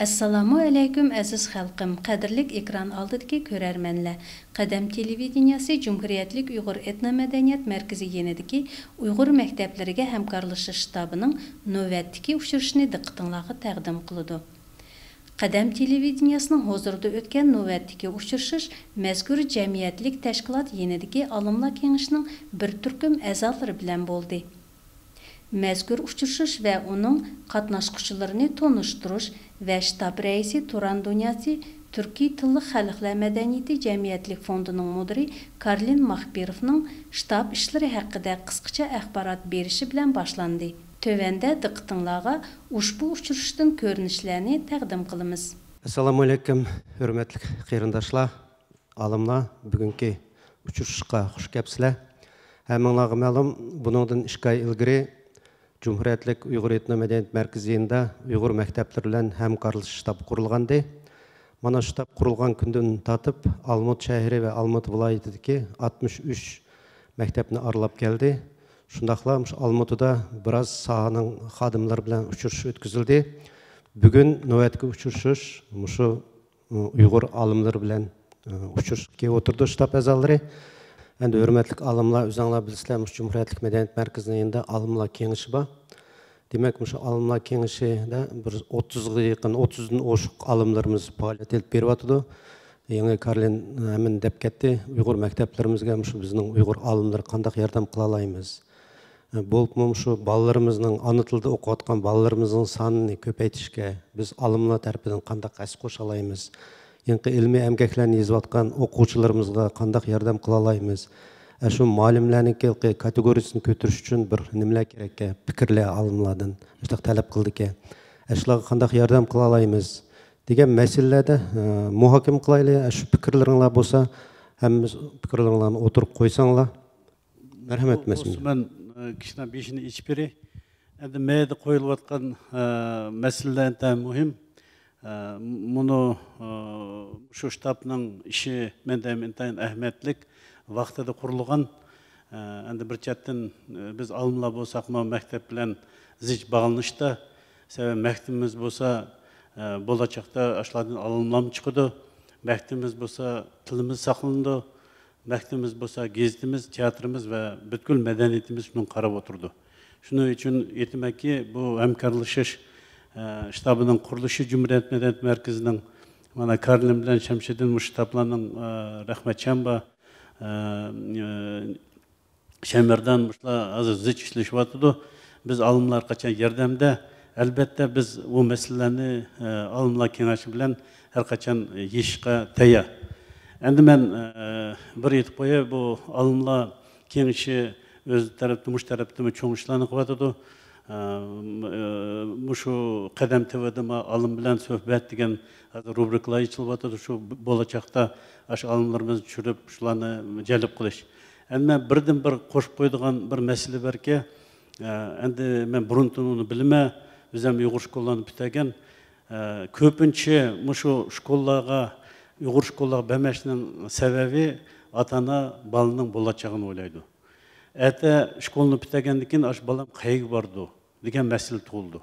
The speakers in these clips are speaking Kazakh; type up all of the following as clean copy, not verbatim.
Assalamu alaykum aziz xalqim, qadrlik ekran oldidagi ko'rarmanlar. Qadam televideniyasi Cumhuriyetlik Uyg'ur etnomadaniyat markazi yenidagi Uyg'ur maktablariga hamkorlashish shtabining navbatdagi uchrashishini diqqatingizga taqdim qiladi. Qadam televideniyasining hozirda o'tgan navbatdagi uchrashish mazkur jamiyatlik tashkilot yenidagi olimlar kengashining bir turkum a'zolari bilan bo'ldi. Mazkur uchrashish va uning qatnashuvchilarini tonishtirish va shtab raisi Turan Dunyasi Turkiy tilli xalqlar madaniyati jamiyatlik fondining mudiri Karlin Mahbirovning shtab ishlari haqida qisqacha axborot berishi bilan boshlandi. Tövəndə diqqətinizə ushbu uchrashishdan ko'rinishlarni taqdim qilamiz. Assalomu alaykum, hurmatli qarindoshlar, olimlar, bugungi uchrashishga xush kelibsizlar. Hammanglarga ma'lum, buningdan 2 oy ilgari Cumhuriyetlik Uyghur Etnomadaniyat Merkezi'nde Uyghur maktablari bilan hamkorlashish shtab qurilgandi. Mana shtab qurilgan kundan tatib Almut shahri va Almut viloyatidagi 63 maktabni aralab keldi. Shundaqla Almutda biroz sohaning xodimlari bilan uchrashuv o'tkazildi. Bugun navbatga uchrashish shu Uyg'ur olimlari bilan uchrashishga o'tirdi shtab a'zolari. Endi hurmatli olimlar, o'zingizlar bilasizlar, Cumhuriyetlik Madaniyat Markazi'nda olimlar kengashi bor. Demak, shu olimlar kengashida bir 30ga yaqin, 30dan oshiq olimlarimiz faoliyat olib beryapti. Yangi Karlin hemen deb ketdi, Uyg'ur maktablarimizga shu bizning Uyg'ur olimlar qanday yordam qila olamiz? Bo'lib shu balalarimizning ana tilida o'qiyotgan balalarimizning sonini ko'paytirishga biz olimlar tarafidan qanday hissa qo'sha olamiz? Yangi ilmiy emgaklarni yozayotgan o'quvchilarimizga qanday yordam qila olamiz? Shu muallimlarning kategoriyasini ko'tarish uchun bir nimalar kerak? Fikrlar olimlardan shunday talab qildik. Shularga qanday yordam qila olamiz degan masalalarda muhokama qilaylik. Shu fikrlaringlar bo'lsa, hammamiz fikrlaringlarni o'tirib qo'ysanglar. Marhamat mas'ul. Men kishina beshini ichib beray. Endi mayda qo'yilayotgan masalalar ham muhim. Bunu şu ştabның işi mendem intayin ahmetlik vaqtida qurilgan. Endi bir chatdan biz olimlar bo'lsak, maktab bilan zich bağlanışda, sebep maktabimiz bo'lsa bo'lajaqda ashlardan olimlar chiqadi. Maktabimiz bo'lsa tilimiz saqlanadi. Maktabimiz bo'lsa gazetimiz, teatrimiz va butkul madaniyatimiz shuni qarab o'tirdi. Shuning uchun aytmakki, bu hamkorlashish ştabının kuruluşu Cumhuriyet Medeniyet Merkezi'nin mana Karlin bilen Şemşedin ştablarının rahmetçen ba Şemer'den azı zıç işleşiyordu. Biz alımlar kaçan yerdemde elbette biz bu meselelerini alımlar kengaşı bilen her kaçan yeşika teya. Endi ben bir yetip koya bu alımlar kengaşı öz tarafta muş tarafta mı çoğun işlerini kıvatıdı. Şu Qadam TV'de alım bilen söhbet degen rubrikalar içilip şu bolacakta aş alımlarımız çürüp şularını celip kılış. Endi birden bir qo'shib qo'yadigan bir mesele var ki, endi men burundan onu bilme, bizem Uyghur şkollarını bitigen, köpünçe şu şkollarga Uyghur şkollarga bermesinin sebebi atana balının bolacağını oylaydı. Ete şkolunu bitigendikin aş balam qayıg bardı degan mesele tuğuldu.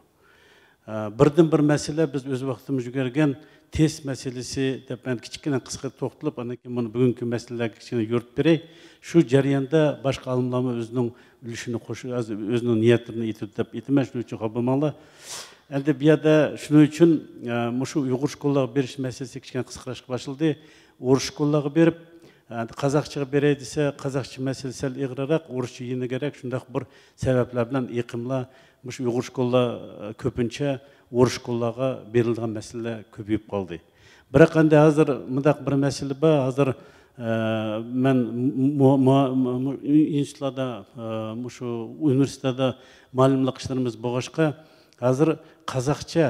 Birden bir mesele biz öz vaxtımız yügergen test meselesi deb ben kichkina qisqa to'xtalib, anakin bunu bugungi meselelerga kichkina yo'ritib beray. Shu jarayonda boshqa olimlarga o'zining ulushini qo'shib, o'zining niyatini aytib deb aytman, shuning uchun xabarmanglar. Endi bu yerda shuning uchun shu Uyg'ur shkollaga berish masalasi kichkina qisqarashga boshladi. O'rus shkollaga berib, Qazaqchaga beray desa, Qazaqcha masalasi sal ig'roq, O'ruscha yeni kerak, shunday bir sabablar bilan iqimlar shu Uyg'ur shkollar ko'pincha O'rus shkollarga berilgan masalalar ko'payib qoldi. Biroq endi hozir mundaq bir masala bor. Hozir men institutlarda, shu universitetda ma'lumlik ishlarimiz bo'lg'ashqa, hozir Qozaqcha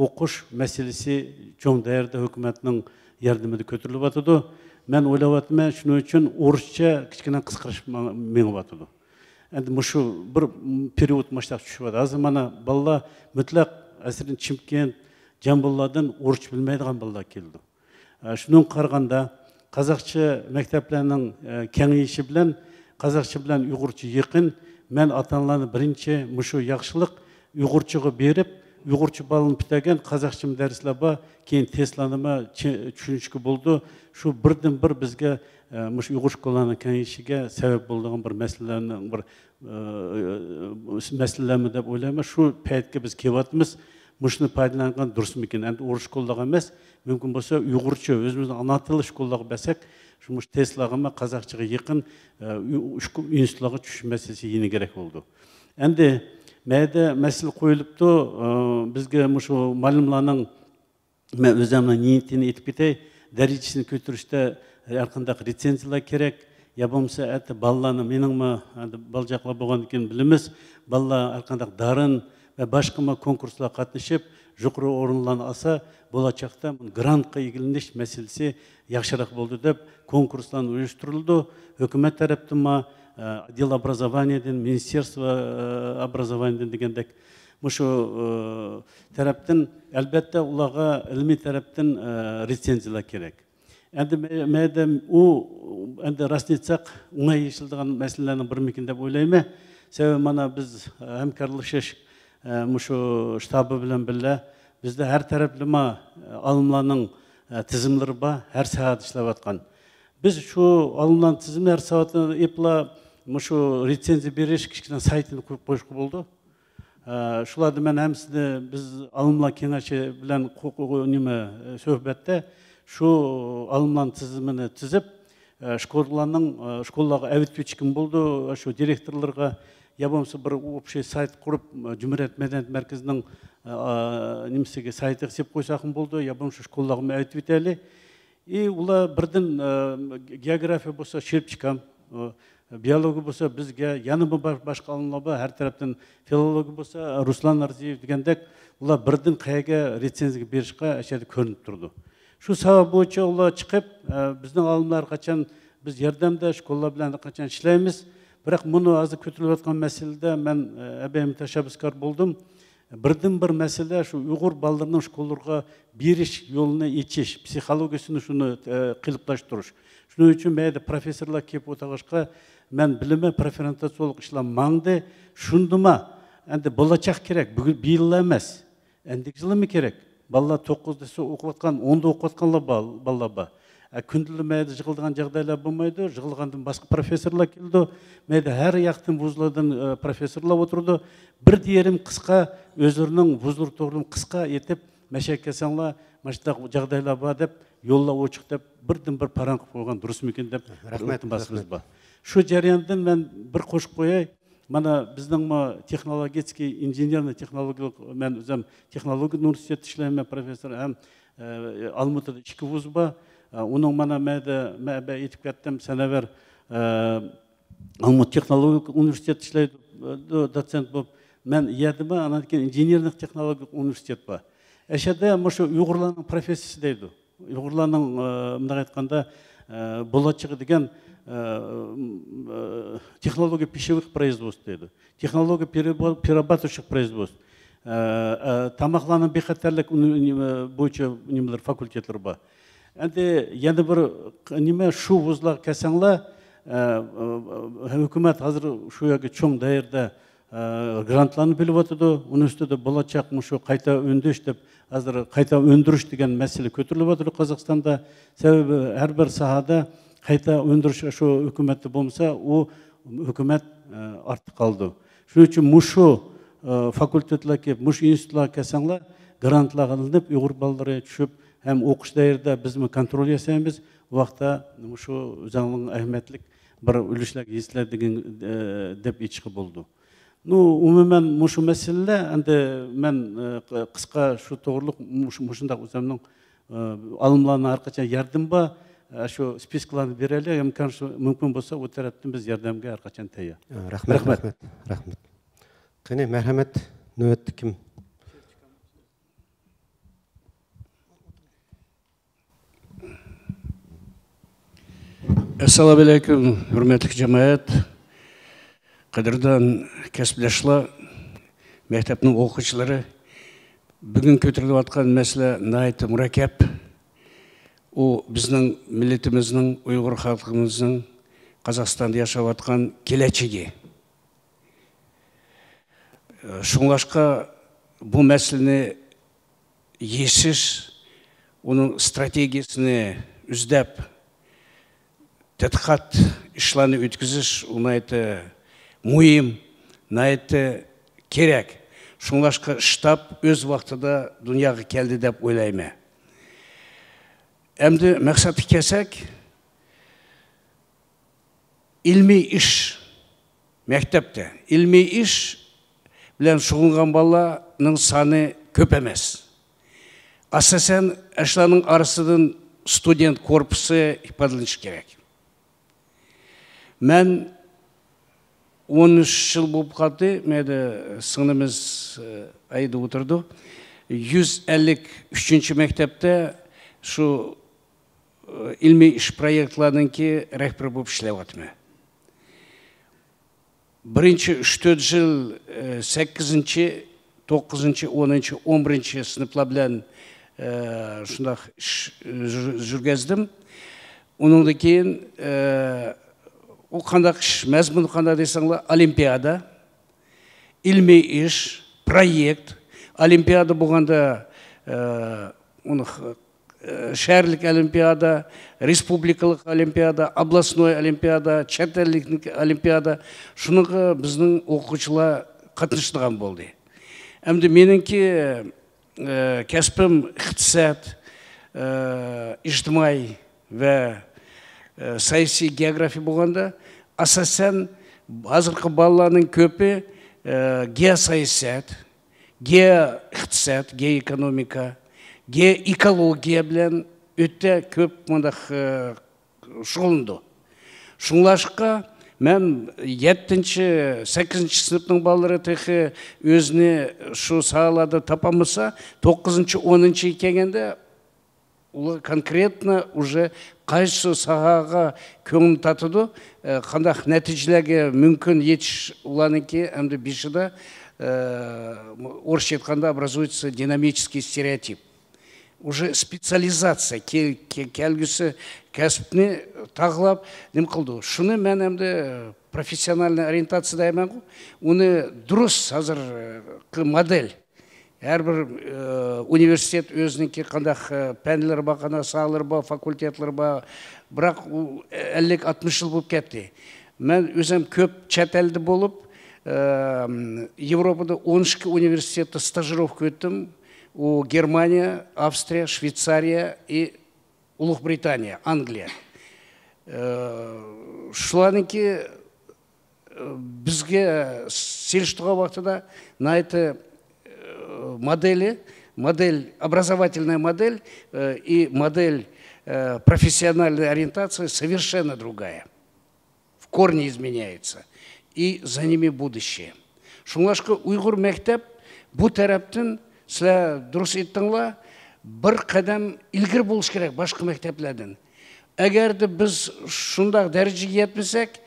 o'qish masalasi cho'ng dairada hukumatning yordamida ko'tarilyapti. Men o'ylayapman, shuning uchun O'ruscha kichkina qisqarish mengyapti. Endi shu bir period mashtaq tushyapti. Hozir mana bolalar mutlaq asrin Chimkent, Jambullardan O'ruscha bilmaydigan bolalar keldi. Shundan qaraganda Qozaqcha maktablarning kengayishi bilan Qozaqcha bilan Uyg'urcha yaqin. Men ota-onalarni birinchi shu yaxshilik Uyg'urchaga berib, uyg'urcha balını bitagan қазақша darslar bor, keyin Teslanima tushunishga bo'ldi. Shu birdan bir bizga mush uyg'ur shkolalarini kengayishiga sabab bo'lgan bir masalalarning bir masalalarmi deb o'ylayman. Shu paytga biz kelyapmiz. Mushni foydalangan durusmikin. Endi o'rus shkollaga emas, mumkin bo'lsa uyg'urcha o'zimizning ana tili shkollaga bersak, shu mush Teslaga qozoqchaga yaqin institutlarga tushish masalasi yeni kerak bo'ldi. Endi mayda masala qo'yilibdi, bizga shu ma'lumlarning men o'zimning niyatini aytib ketay, darajasini ko'tarishda har qanday retsenziyalar kerak. Ya bo'lmasa bolalarni meningmi balajaqlar bo'lgandan keyin bilamiz, bolalar har qanday darin ve başka konkurslar qatnashib, yuqori o'rinlarni olsa, bo'lajaqda grantga egilinish masalasi yaxshiroq bo'ldi deb konkurslarni uyushtirildi. Hukumat tarafdan отдел образованиядан, Министерство образованиядан degandek shu tarafdan albatta ularga ilmiy tarafdan retsenziyalar kerak. Endi madam u endi rasnetsak o'ngay yechiladigan masalalarning birimikin deb o'ylayman. Sababi mana biz hamkorlashish shu shtabi bilan birga bizda har taraflama olimlarning tizimlari bor, har soat ishlayotgan. Biz shu olimlarning tizimi har soatni epla shu retsenziya berish kichkina saytini qo'yib qo'yishga bo'ldi. Shularni men hamsini biz olimlar kengashi bilan nima suhbatda shu olimlarning tizimini tizib, shkollalarga avtituvchi kim bo'ldi, shu direktorlarga ya bo'lmasa bir общий sayt qurib, Cumhuriyet Medeniyet Merkezi'nin nimasiga saytiga sepib qo'ysak bo'ldi, ya bo'lmasa shkollalarga avtituvitali. Ular birdan geografiya bo'lsa shirib chiqam, biyologiya bo'lsa bizga, yana boshqa olimlar bor, har tarafdan filologiya bo'lsa Ruslan Arziyev degandek, ular birdan qayerga retsenziya berishga ashada ko'rinib turdi. Shu sabab bo'yicha ular chiqib, bizning olimlar qachon biz yordamda shkollalar bilan qachon ishlaymiz. Biroq buni hozir ko'tarilayotgan masalada men abayim tashabbuskor bo'ldim. Birdan bir masala shu Uyg'ur bolalarning shkollalarga berish yo'lini echish, psixologiyasini shuni qiliblashtirish. Shuning uchun mayda professorlar kelib o'tirishga men bilimi preferensiyatsiyalik ishlar mangdi. Shundima endi bo'lajaq kerak, bu yil emas. Endi yilmi kerak? Bolalar 9'da o'qiyotgan, 10'da o'qiyotganlar bolalar bor. Күнділі мәйді жығылдыған жағдайлар болмайды, жығылғандың басқа профессорлар келді, мәйді әр яқтың вузлардан профессорлар отырды. Bir diyerim қысқа, өзірінің вузлар тоғырын қысқа етіп, мәшәк кәсанла, мәшіттақ жағдайлар бар деп, yolла очық деп, бірден бір паран қойған дұрыс мекен деп, рахметін басымыз бар. Шу жарияндың мен бір қошып қойай, Mana bizning texnologik, injenerni texnologik, men o'zim texnologiya universitetida ishlayman, professor ham Almatada 2 vuz bor. Uning mana men aytib ketdim, sanavar Almat texnologik universitetida ishlaydi, dotsent bo'lib, men yerdima ana keyin injenerlik texnologik universitet bor. Ashada shu Uyg'urlarning professiyasi deydi. Uyg'urlarning bunday aytganda bo'lajagi degan технология пищевых производств, технология перерабатывающих производств, тамақларның бехатерлік бойынша факультетлер бар. Әнде енді бір неме шу вузлар кәсаңла, үкімет қазір шу яғы чоң дайырда грантларны біліп отырды, оның үстіде болачақ мұшу қайта өндіріш деп, қазір қайта өндіріш деген мәселе көтеріліп отыр Қазақстанда. Себебі әрбір сахада Қайта өндіріш ашу үкіметті болмаса, о үкімет артық қалды. Шүн үшін мұшу факультетлер кеп, мұшу институтлар кәсаңлар, грантлар алынып, ұйғыр балалары түшіп, әм оқыш дайырда біздің контроль ясаймыз, уақытта мұшу заңның әхметлік бір үлішлік естілер деген деп ечіқі болды. Умумен мұшу мәселелі, әнді мен қысқа шу тоғырлық мұшындақ өзімнің алымларына арқача ярдым ба, Şu spisklarını verelim, mümkün olsa o taraftan biz yardımga arkadaşlar tayyor. Rahmet. Qani merhamet nöbetli kim? Assalamu alaykum, hürmetli cemaat. Qadırdan kasblaşlar, mektepning o'quvchilari. Bugun ko'tarilib atgan masala nihoyat murakkab. O bizning milletimizning, Uyg'ur xalqimizning Қазақстанда yashab atgan kelajagi. Шуңлашқа bu мәселені есіш, оның стратегиясыны үздәп, тәтқат ішланы өткізіш, ұнайты мұйым, найты керек. Шуңлашқа штаб өз вақтыда дүнияға келді деп ойлаймын. Әмді мәқсаты кесек, ilmi iş mektepte, ilmi iş bilen şoğulgan balanın sanı köp emez. Asasen eşlanın arasının student korpusu ifadalaniş gerek. Men 13 yıl болып қалды, мәді сыңнымыз айды отырды. 153 мектепте шу ilmi iş proyektlарының ке рәхбір болып ішлеп атымы. Birinci 3-4 yıl 8. 9. 10. 11. sınıfla bilen şundak жүргездім. Onun da keyin o kandak mezmunu kanda desangla olimpiyada, ilmi iş, proyekt, olimpiyada buğanda onu şehirlik olimpiyada, respublikalık olimpiyada, областной olimpiyada, çet ellik olimpiyada, şunu bizning o'quvchilar qatnashgan bo'ldi. Endi meningki kasbim iqtisod, ijtimoiy va siyosiy geografiya bo'lganda, asosan hozirgi bolalarning ko'pi geosiyosat, geoiqtisod, geoekonomika, ekologiya bilan öte köp mındaq şoğulundu. Şunlaşqa men 7-8 sınıfның баллары тегі өзіне şu sağladı tapamısa 9-10 келгенде улы конкретно уже қайсы сағаға көңіл татыды, қандақ нәтижелерге мүмкін етіш уланыңки әмді бишіда орысша айтқанда образуется динамический стереотип. Уже специализация келгісі кәсіпні тағылап нем қылды. Шыны мен әмді профессиональный ориентация даймен ғой. Оны дұрыс азыр модель. Әрбір университет өзініңке қандақ пәнілер ба, қана сағылар ба, факультетлер ба, бірақ 50-60 жыл болып кетті. Мен өзім көп чәт әлді болып, Европада 12 университетті стажировка өттім. У Германия, Австрия, Швейцария и Ұлыбритания, Англия. Шуларныңки бізге селіштіға вақтыда на это модели, образовательная модель и модель профессиональной ориентации совершенно другая. В корне изменяется. И за ними будущее. Шунлашқа уйғыр мектеп бұл тараптың сілі дұрыс еттіңла, бір қадам ilgir болуш керек башқа мектеплерден. Әгерді біз шундақ дәрежеге етмесек,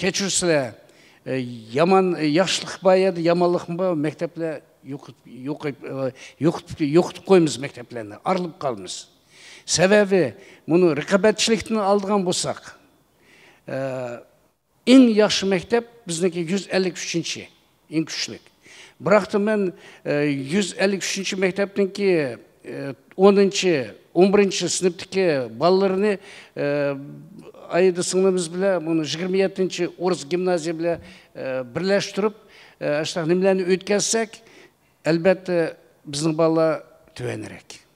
кечірсілі, яқшылық ба еді, ямалық ба мектеплер yoqtib qo'ymiz maktablarni, arılып qalmiz. Sebebi bunu raqobatchilikdan aldığan bo'lsak, eng yaxshi maktab bizniki 153-chi, eng kuchli. Бірақ мен 153-чи мектептіңки 10-чи, 11-чи сыныптыки балаларыны айды сыңлымыз біле, 27-чи орыс гимназия біле бірләштіріп, аштақ немләні өткәзсәк, әлбәтті біздің бала төәнірек.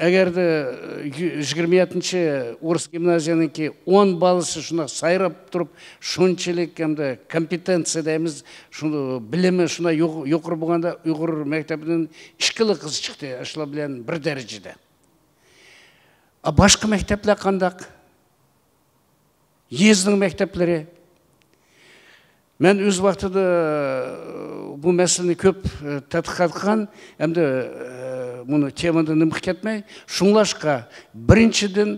Әгерді 27-чи орыс гимназияныңки 10 балысы шуна сайрап тұрып, шунчелік компетенция дәйміз, білімі шуна юқыр болғанда ұйғыр мектебінің ішкілі қыз шықты, ашыла білен бір дәрежеде. А башқа мектеплер қандақ? Ездің мектеплері. Мен өз вақтыда бұл мәселені көп тәтқатқан, әмді мұны теманы нымық кетмей, шұңлашқа біріншіден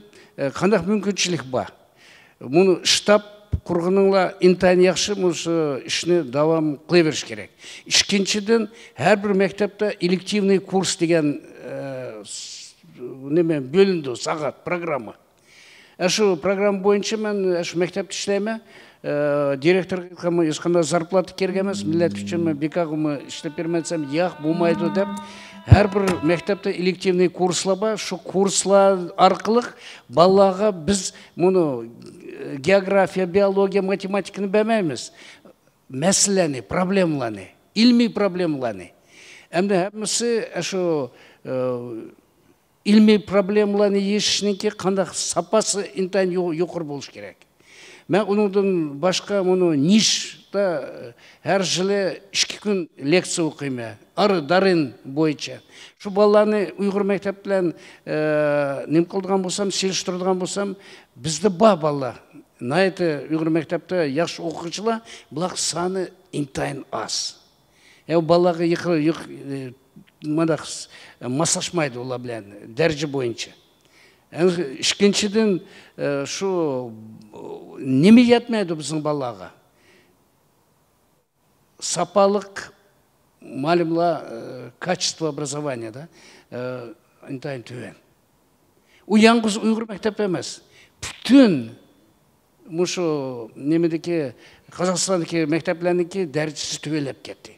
қандақ мүмкіншілік ба. Мұны штаб құрғыныңла интайын яқшы, мұны ішіне давам қылай беріш керек. Ішкеншіден әрбір мектепте элективный курс деген бөлінді, сағат, программа. Әшу программа бойынша мен әшу мектепті ішлейме, директор ешқандай зарплата керек емес, милләт үшін бекағымы іштеп бермесем, яқ болмайды деп, әрбір мектепте элективный курслар бар, шу курслар арқылы балаға біз мұны география, биология, математиканы бәмейміз. Мәселені, проблемаланы, ilmi problemlarını. Hem de hepsi şu ilmi problemlarını yetişinki kandak sapası intan yukarı buluş gerek. Ben onun başka bunu nişte her yılı 2 gün leksiya okuyayım. Arı darın boyunca. Şu balalarını Uygur mekteplen nem kıldırgan bolsam, seliştirdigan bolsam, bizde balalar. Nayete Uygur mektepte yaş okuyucular, bulak sani intayın az. Balaga maslaşmaydı ola bilen, derece boyunca. İkinçiden şu nemi yetmeydi bizim balaga? Sapalık, malumla качество образования da intayın tüven. O yalnız Uygur mektep emez. Bütün şu nemedeki Kazakistan'daki mekteplerindeki derecesi tüvelep gitti.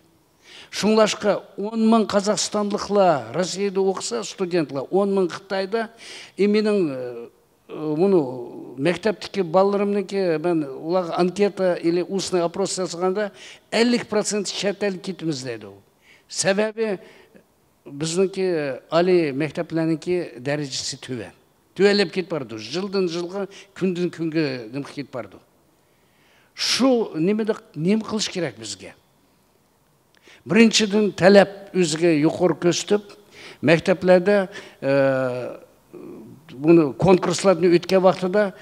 Şunlaşka 10 мың Kazakistanlıkla Rusya'da okusa studentler, 10 мың Xitayda, menin bunu mektepteki ballarımdaki ben ular anketa ile устный опрос yazganda 50% chet el kitimizdeydi. Sebebi bizdeki Ali mekteplerindeki derecesi tüven. Tüvelep git bardı. Жылдан жылға, күнден күнге nim git bardı. Şu nem kılış gerek bizge. Birinciden talep özge yukarı köstüp, mekteplerde bunu konkurslarını ötken vaxtıda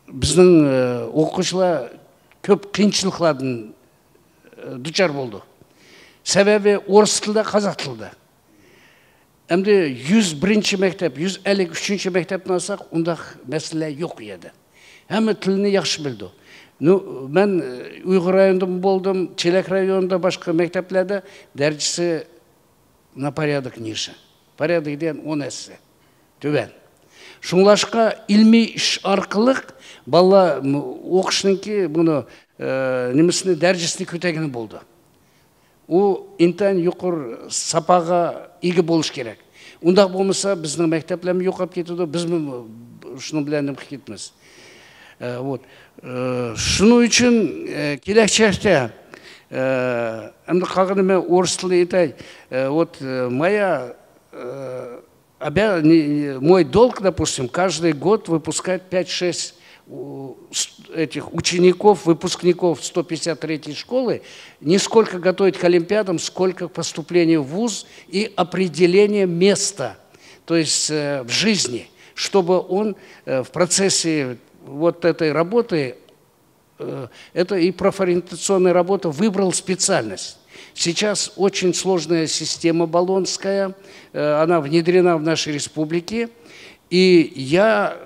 bizden okuşla köp kıyınçılıklardan duçar buldu. Sebebi orus tilde, kazak tilde. Hem de 101. mektep, 153. mektepten alsak, onda mesele yok edi. Hem tilini yaxşı bildi. Ben Uygur rayonunda buldum, Çelek rayonunda başka mekteplerde derecesi na порядок ниже. Порядок diyen 10 есе. Tüven. Şunlaşka ilmi iş arkalık balla okuşunki bunu nemesini derecesini kötegini buldu. O intan yukur sapaga igi buluş gerek. Unda bulmasa bizden mekteplerimi yokap getidi, biz mi şunu bilendim gitmez. Вот. Şunun için gelecekte hem de kalkını ben orus tili etay. Вот моя мой долг, допустим, каждый год выпускать 5-6 этих учеников, выпускников 153-й школы, не сколько готовить к олимпиадам, сколько к поступлению в вуз и определение места, то есть в жизни, чтобы он в процессе вот этой работы, это и профориентационная работа, выбрал специальность. Сейчас очень сложная система болонская, она внедрена в нашей республике, и я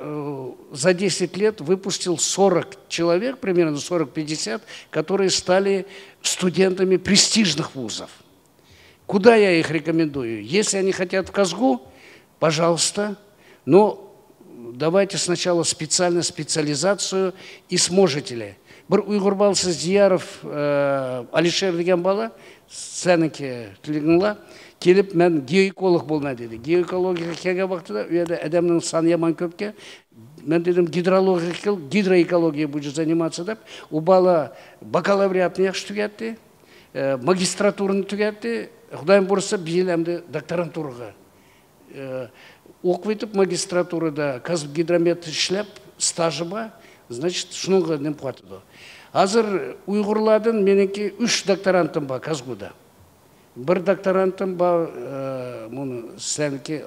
за 10 лет выпустил 40 человек, примерно 40-50, которые стали студентами престижных вузов. Куда я их рекомендую? Если они хотят в Казгу, пожалуйста, но давайте сначала специализацию и сможете ли. Бір Uygur баласы Зияров Алишер деген бала, сәніке тілігіңла, келіп, мен геоэколог болма деді. Геоэкологияға келген вақтыда, өйді әдемнің саны яман көпке, мен дедім гидроэкология будет заниматься деп, у бала бакалавриатны яқшы түгетті, магистратураны түгетті, құдайым бұрысы бейіл әмді докторантураға. Оқып етіп магистратурада Казгидромет ішлеп, стажы ба, значит, шуныңға нем қуатыды. Азыр Uyghurладың мененки 3 докторантым ба Казгуда. Бір докторантым ба сәнке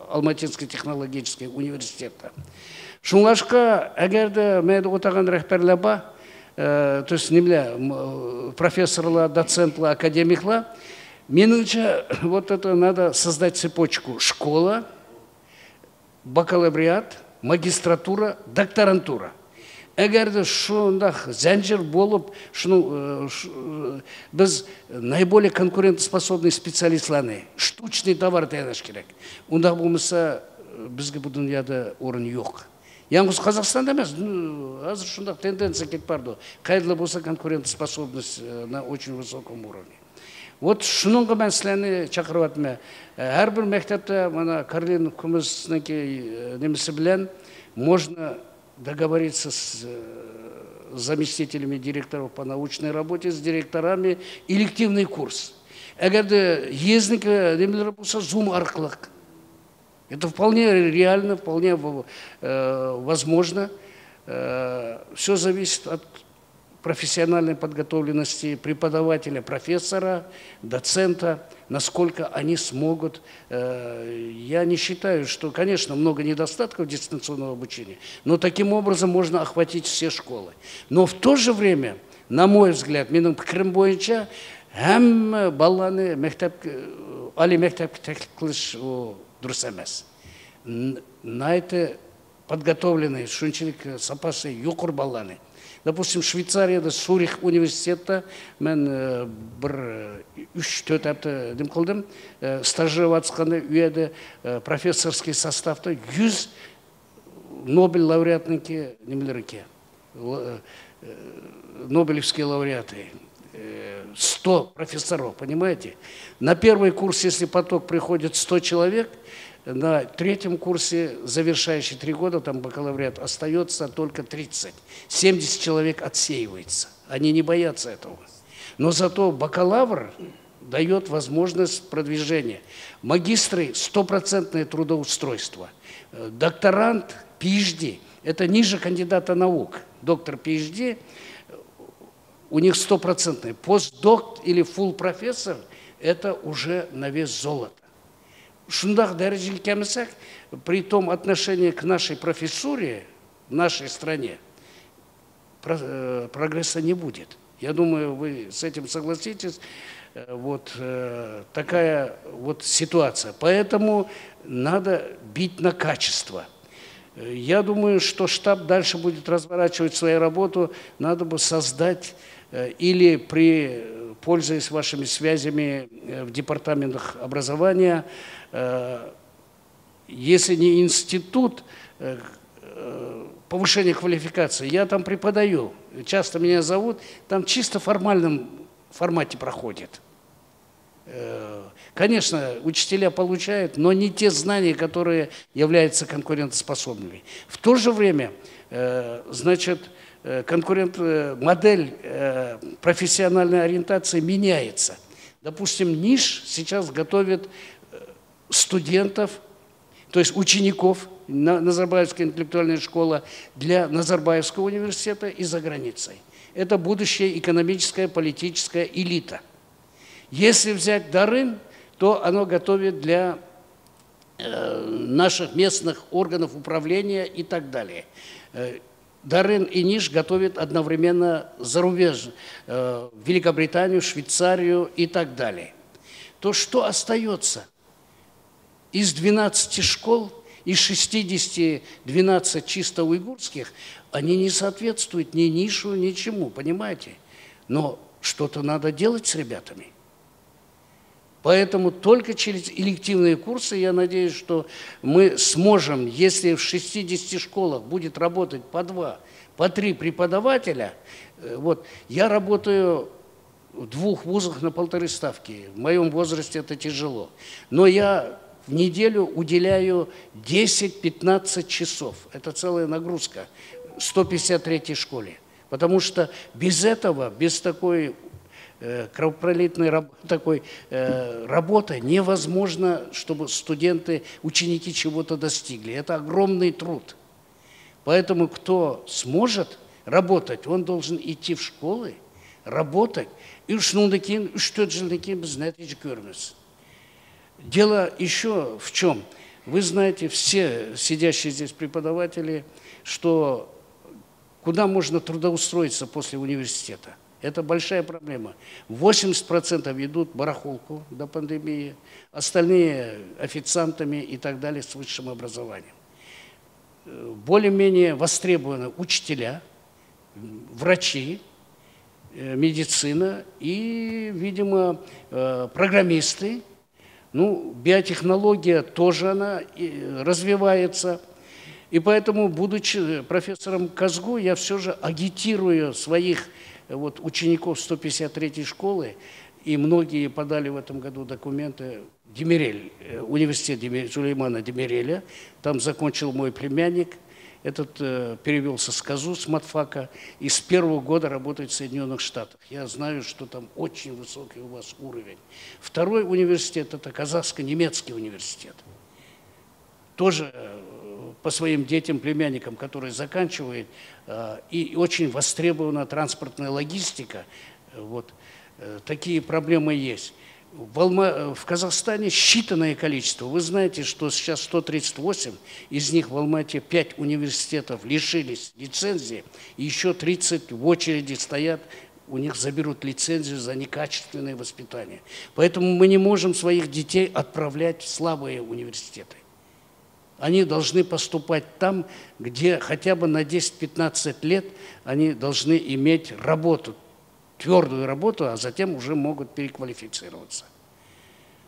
Алматинский технологический университетта. Шунлашқа, әгерді мәді отаған рәхбәрлі ба, то есть немле профессорлар, доцентлар, академиклар, меніңше, вот это надо создать цепочку. Школа, бакалавриат, магистратура, докторантура. Эгерде шундах зәнжір болып, біз наиболее конкурентоспособный специалистланы, штучный товар тәйнаш керек. Онда болмаса, бізге бұл дүнияда орын жоқ. Яңғыз Қазақстанда емес, азыр шундақ тенденция кетіп барды. Қайдылы болса конкурентоспособность на очень высоком уровне. Вот шуныңғы мәселені чақырып атыма. Әрбір мектепте, мана Карлин Кумыснеки немесі білен, можно договориться с заместителями директоров по научной работе, с директорами, элективный курс. Эгерде ездік немелер болса, Zoom арқылық. Это вполне реально, вполне возможно. Все зависит от профессиональной подготовленности преподавателя, профессора, доцента, насколько они смогут. Я не считаю, что, конечно, много недостатков дистанционного обучения, но таким образом можно охватить все школы. Но в то же время, на мой взгляд, менің пікірім бойынша, һәм баланы али мектепке тәклif қылыш дұрыс емес. Найты подготовленные, шунчилик сапасы юқыр баланы. Допустим, Швейцарияда Сурих университетта мен бір 3-4 апта дем қылдым, стажировать атқанда үйеді профессорский составта 100 Нобель лауреатники немелерке, Нобелевские лауреаты. 100 профессоров, понимаете? На первый курс, если поток приходит 100 человек, на третьем курсе, завершающий 3 года, там бакалавриат, остается только 30. 70 человек отсеивается. Они не боятся этого. Но зато бакалавр дает возможность продвижения. Магистры – 100% трудоустройство. Докторант, PhD – это ниже кандидата наук. Доктор PhD – у них 100%. Постдок или фулл профессор – это уже на вес золота. Шундах дәрежеге кемесек, при том отношении к нашей профессуре, в нашей стране, прогресса не будет. Я думаю, вы с этим согласитесь. Вот такая вот ситуация. Поэтому надо бить на качество. Я думаю, что штаб дальше будет разворачивать свою работу. Надо бы создать или пользуясь вашими связями в департаментах образования, если не институт повышения квалификации, я там преподаю, часто меня зовут, там чисто в формальном формате проходит. Конечно, учителя получают, но не те знания, которые являются конкурентоспособными. В то же время, значит, модель профессиональной ориентации меняется. Допустим, НИШ сейчас готовит студентов, то есть учеников Назарбаевской интеллектуальной школы для Назарбаевского университета и за границей. Это будущая экономическая, политическая элита. Если взять Дарын, то оно готовит для наших местных органов управления и так далее. Дарын и НИШ готовят одновременно зарубеж, Великобританию, Швейцарию и так далее. То что остается? Из 12 школ, из 60 12 чисто уйгурских, они не соответствуют ни НИШу, ничему, понимаете? Но что-то надо делать с ребятами. Поэтому только через элективные курсы, я надеюсь, что мы сможем, если в 60 школах будет работать по 2, по 3 преподавателя, вот, я работаю в 2 вузах на 1,5 ставки, в моем возрасте это тяжело, но я в неделю уделяю 10-15 часов, это целая нагрузка, 153-й школе, потому что без этого, без такой кровопролитной работы невозможно, чтобы студенты, ученики чего-то достигли. Это огромный труд. Поэтому кто сможет работать, он должен идти в школы, работать. И уж нундакин, 3-4 жылдакин біз нәтиже көрміз. Дело еще в чем? Вы знаете, все сидящие здесь преподаватели, что куда можно трудоустроиться после университета. Это большая проблема. 80% идут барахолку до пандемии, остальные официантами и так далее с высшим образованием. Более-менее востребованы учителя, врачи, медицина и, видимо, программисты. Ну, биотехнология тоже она развивается. И поэтому, будучи профессором КАЗГУ, я все же агитирую своих учеников 153-й школы, и многие подали в этом году документы, Демирель, университет Сулеймана Демиреля, там закончил мой племянник, этот перевелся с КАЗУ, с матфака, и с первого года работает в Соединенных Штатах. Я знаю, что там очень высокий у вас уровень. Второй университет – это казахско-немецкий университет. Тоже по своим детям, племянникам, которые заканчивают, и очень востребована транспортная логистика. Вот. Такие проблемы есть. В Казахстане считанное количество. Вы знаете, что сейчас 138, из них в Алмате 5 университетов лишились лицензии, и еще 30 в очереди стоят, у них заберут лицензию за некачественное воспитание. Поэтому мы не можем своих детей отправлять в слабые университеты. Они должны поступать там, где хотя бы на 10-15 лет они должны иметь работу, твердую работу, а затем уже могут переквалифицироваться.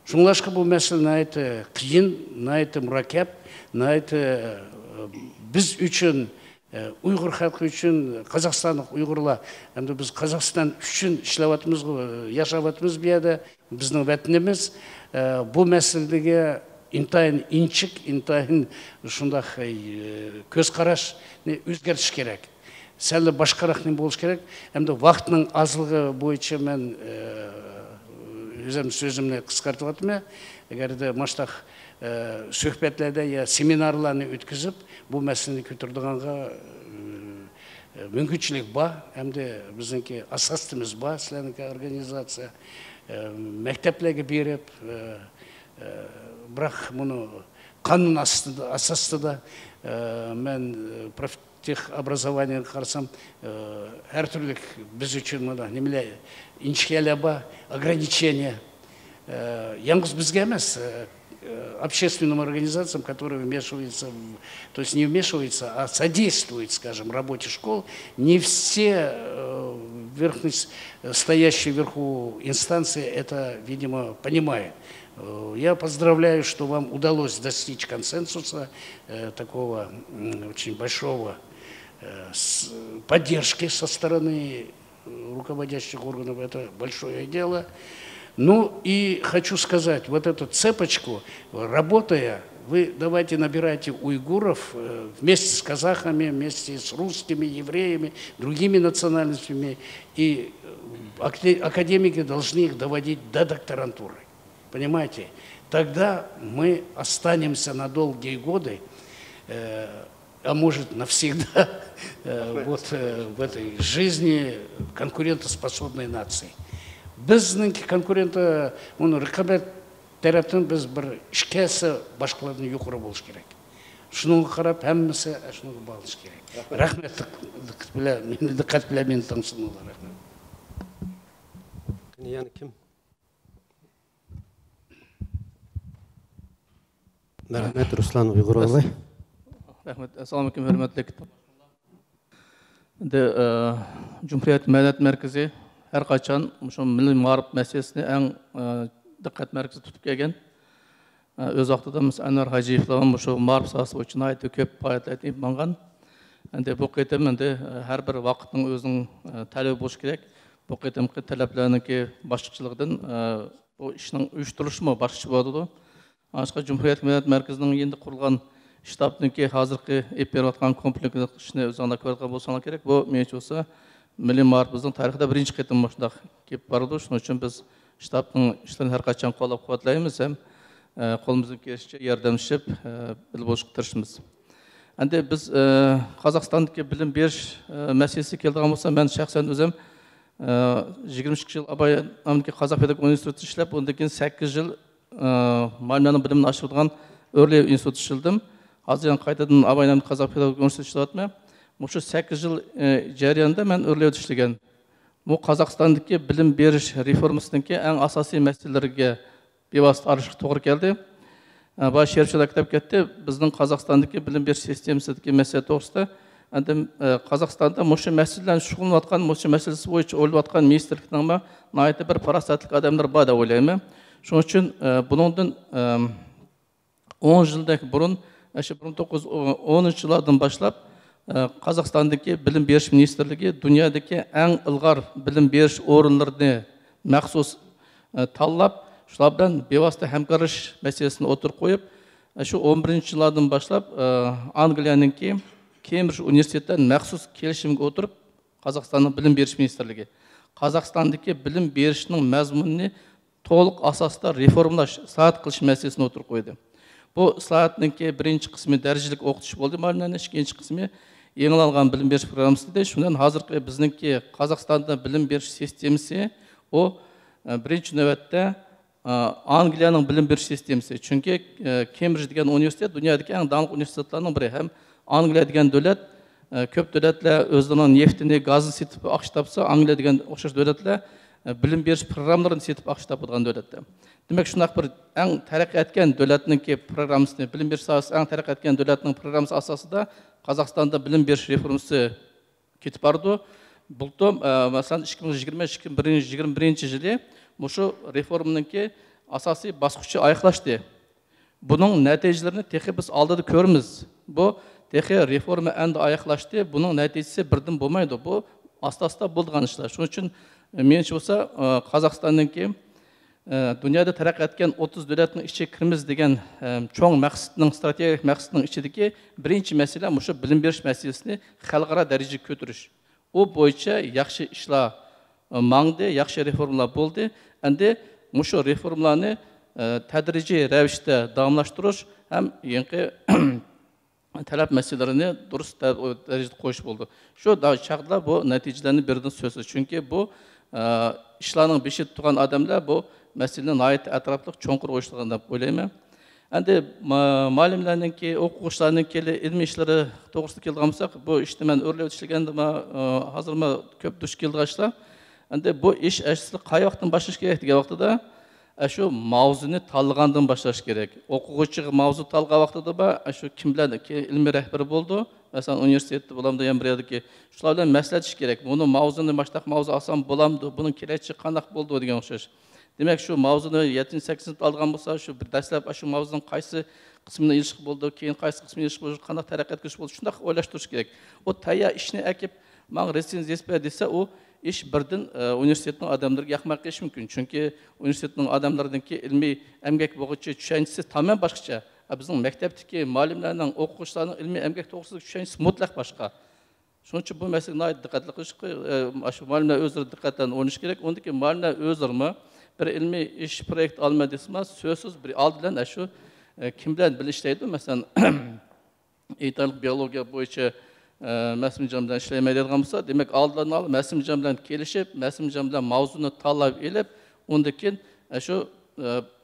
Шунлашқа бұл мәселе на это қиын, на это мұракәп, на это біз үшін, ұйғыр халқы үшін, қазақстандық ұйғырлар, әмді біз Қазақстан үшін ішлеватымыз, яшаватымыз бияда, біздің вәтініміз, бұл мәселеге интайын инчик, интайын шундақ көзқараш өзгертіш керек. Сәлі башқарақ не болыш керек. Әмді вақтының азылығы бойынша мен өзім сөзімді қысқартып атыма, егерде маштақ сөхбетлерде я семинарларны өткізіп, бұл мәселені көтердіғанға мүмкіншілік ба, әмді біздіңке асастымыз ба, сіләнікі организация, мәктеплерге беріп, бірақ мұны қанун асасты да, мен тех образованияны қарасам, әртүрлік біз үшін мұна немеле иншкелі ба, ограничения. Яңғыз бізге емес, общественным организациям, которые вмешиваются, то есть не вмешиваются, а содействуют, скажем, работе школ, не все стоящие вверху инстанции это, видимо, понимают. Я поздравляю, что вам удалось достичь консенсуса, такого очень большого поддержки со стороны руководящих органов. Это большое дело. Ну и хочу сказать, вот эту цепочку, работая, вы давайте набирайте уйгуров вместе с казахами, вместе с русскими, евреями, другими национальностями. И академики должны их доводить до докторантуры. Понимаете? Тогда мы останемся на долгие годы, а может навсегда, в этой жизни конкурентоспособной нации. Біздің конкуренті, оны рақабет тараптан біз бір ішкесі башқалардың юқыры болыш керек. Шыныңғы қарап, әммісі әшініңгі балыш керек. Рахмет, дықат біле мені таңсыныңдар. Яны кім? Рахмет, Руслан Уйғыролы. Рахмет, ассаламу алейкум, hürmetli kitap. Cumhuriyet Medeniyet Merkezi her kaçan şu milli mağrip meselesini en dikkat merkezi tutup gelgen. Öz vaqtida Anvar Hacıyev'la şu mağrip sahası için ayet köp payet etip mangan. Endi bu qitim endi her bir vaqtning özünün talebi bo'lish kerak. Bu qitimki talablarniki boshchiqchiligidan bu ishning uyushtirilishimi boshqacha bo'ladi. Aşka Cumhuriyet Medeniyet Merkezi'nin yeni kurulan ştabniki hazırki yapayotgan kompleksli ishni o'zingizlar ko'rgan bo'lsangiz kerak. Bu men olsa milliy ma'rifimizning tarixida birinchi qitim shunday kelib bordi. Shuning uchun biz shtabning ishlarini har qachon qo'llab-quvvatlaymiz ham qo'limizdan kelishicha yordamlashib bilib olishga tirishamiz. Endi biz Qozog'istondagi bilim berish masalasiga keladigan bo'lsam, men shaxsan o'zim 22 yil Abay nomidagi Qozoq pedagogik institutida ishlab, undan keyin 8 yil Malmö'nün bilimini aşırdıgan Örlev institutu işledim. Hazırdan qaytadan Abay nomidagi Qozoq pedagogik institutu işleyatman. Şu 8 yıl jarayonida men Örlevde işlegan. Bu Qozog'istondagi bilim berish reformasidagi eng asosiy masalalarga bevosita aralashishga to'g'ri keldi. Bu sherchada kitap ketdi. Bizning Qozog'istondagi bilim berish sistemasidagi masala to'g'risida endi Qozog'istonda mushu masalalarni shug'ullanayotgan, mushu masalasi bo'yicha o'ylayotgan ministrlikning nihoyatda bir farosatli odamlar bor deb o'ylayman. Şunun için bunun 10 yıldan burun әші 1910 жылдардан башлап Қазақстандагы білім беріш министрлігі дүниедегі әң ылғар білім беріш орынларыны мәхсус таллап, шулардан бевасты həmkarış мәселесін отырып қойып, şu 11 жылдардан башлап Англияның Кембридж университеттен мәхсус келісімге отырып, Қазақстанның білім беріш министрлігі Қазақстандагы білім берішінің мәзмұнын толық асаста реформалаш, саат қылыш мәселесін отырып қойды. Бұл саатның бірінші қысмы дәрежелік оқытушы болды, мәлімнен екінші қысмы ең алған білім беріш программасы дейді. Шундан қазіргі біздің Қазақстанда білім беріш системасы о бірінші нөвәтте Англияның білім беріш системасы. Чүнки Кембридж деген университет дүниедегі ең даңқ университетлерінің бірі. Һәм Англия деген дөлет көп дөлетлер өзінің нефтini, газын сетіп ақша тапса, Англия деген оқшаш дөлетлер білім беріш программаларын сетіп ақша тапқан дөлеттер. Демек, шунақ бір әң тәрәққи еткен дөлетінің программасыны, білім беріш саласы әң тәрәққи еткен дөлетінің программасы асасында Қазақстанда білім беріш реформасы кетіп барды. Бұл мәселен 2020-2021 жылы мұшы реформаның асасы басқышты аяқлашты. Бұның нәтижелерін текі біз алдыды көріміз. Бұл текі реформа әнді аяқлашты, бұның нәтижесі бірден болмайды. Бұл аста-аста болдыған ішлер. Шын үшін меніңше болса Қазақстанның дүниеде тәрәққи еткен 30 дөлеттің ішіне кірміз деген чоң мәқсатының, стратегиялық мәқсатының ішіндегі бірінші мәселе мұшы білім беріш мәселесіне халықара дәрежеге көтеріш. О бойынша яқшы ішлар маңды, яқшы реформалар болды. Әнде мұшы реформаларны тәдірижи рәвіште давамлаштырыш һәм еңкі талап мәселелеріне дұрыс дәрежеде қойыш болды. Şu çağda bu nəticələrini birdən sözsüz. Çünki bu işlərin beşi tutan adamlar bu məsələnin ait ətraflıq çonqur oyuşluğunda oylayım. Əndi müəllimlərin ki, oxucuların ki, ilmi işləri doğrusu kelğamsaq, bu işdə mən örləv işləgəndə hazırma köp düş kelğaşlar. Əndi bu iş əslində qay vaxtdan başlaş gerek degan vaxtda şu mavzuni tanlagandan başlaş gerek. Oxucuga mavzu talğa vaxtida şu kimlar ilmi rəhbər boldu. Mesela üniversitede bulamda yan bir ki, şulardan məsləhət gerek. Bunu mavzunu başlaq mavzu alsam bulamdı. Bunun keləcəyi qandaq boldu degan oxşar. Demek şu mavzunu 7-8 algan bolsa, şu bir dəstəb şu mavzunun qaysı qismine ilişki boldu, keyin qaysı qismine ilişki boldu, qandaq tərəqqət qilish boldu. Şundaq oylaşdırış gerek. O tayya işini əkib, mən resenziya etmə desə, o iş birdən universitetin adamlarına yaxmaq iş mümkün. Çünki universitetin adamlarındakı ilmi əmgək boğucu düşəncisi tamam başqaça. Bizim məktəbdəki müəllimlərin, oxucuların ilmi əmgək toğrusundakı düşəncisi mutlaq başqa. Şunun üçün bu məsələyə diqqətli qilish, şu müəllimlər özləri diqqətlə oynaş gerek. Ondakı müəllimlər özləri bir ilmi iş proyekt alma desmez, sözsüz bir aldılan şu kimler bilişteydi. Mesela İtalyan biyologiya boyunca məsim cəmdən işləməyə edilmişsə, demək aldılan al, məsim cəmdən kelişib, məsim cəmdən mavzunu talab edib, ondakı şu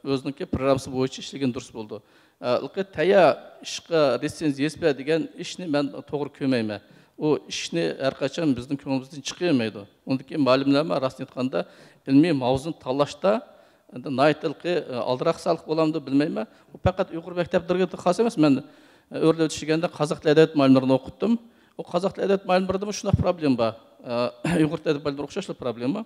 özününki proqramsı boyunca işləgən dürüst oldu. İlki təyə işqə resenziya etmə degan işni mən toğru köməyimə. O işni hər qaçan bizning ko'nglimizdan chiqmaydi. Ondaki müəllimlərə rast etganda ilmi mavzun tanlashda naytilqi aldiroq sалық bo'lamdi bilmayman. Bu faqat Uyg'ur maktablarga xos emas. Men o'rlab tushganda qozoq tili adabiyot muallimlarini o'qitdim. O qozoq tili adabiyot muallimlarida shunaqa problem bor. Uyg'ur tili muallimlar o'xshash problem bor.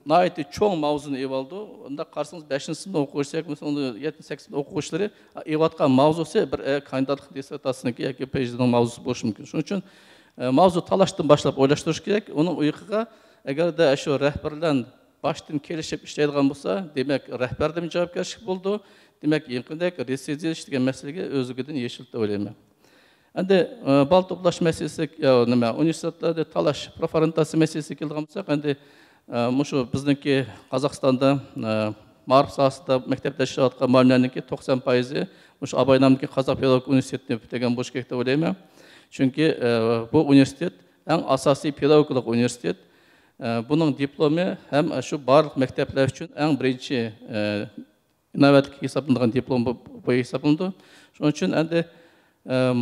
Nayiti cho'ng mavzuni evaldi. Unda qarsangiz 5-sinfda o'quvchilar, masalan 7-8 o'quvchilari evatgan mavzusi bir kandidatlik dissertatsiyasiki yoki PhD'ning mavzusi bo'lishi mumkin. Shuning uchun mavzu talashdan boshlab o'ylashtirish kerak. Uning uyiga agarda shu rahbarlar boshdan kelishib ishlaydigan bo'lsa, demak rahbardan javobgarlik bo'ldi. Demak, yaqinda resenziya degan masalaga o'zigidan yechildi deb o'ylayman. Endi bal to'plash masalasi, nima, universitetlarda talash preferensiya masalasi kelgan bo'lsa, endi Muşu bizdeki Kazakistan'da ma'rif sahasida maktabda ishlayotgan muallimlarniki 90%i muşu Abaynamdagi Kazak Pedagogik Universitetini bitirgan bo'lishi kerak deb o'ylayman. Chunki bu universitet eng asosiy pedagogik universitet. Buning diplomi ham shu barliq maktablar uchun eng birinchi innovativ hisoblanadigan diplom bo'yi hisoblanadi. Shuning uchun endi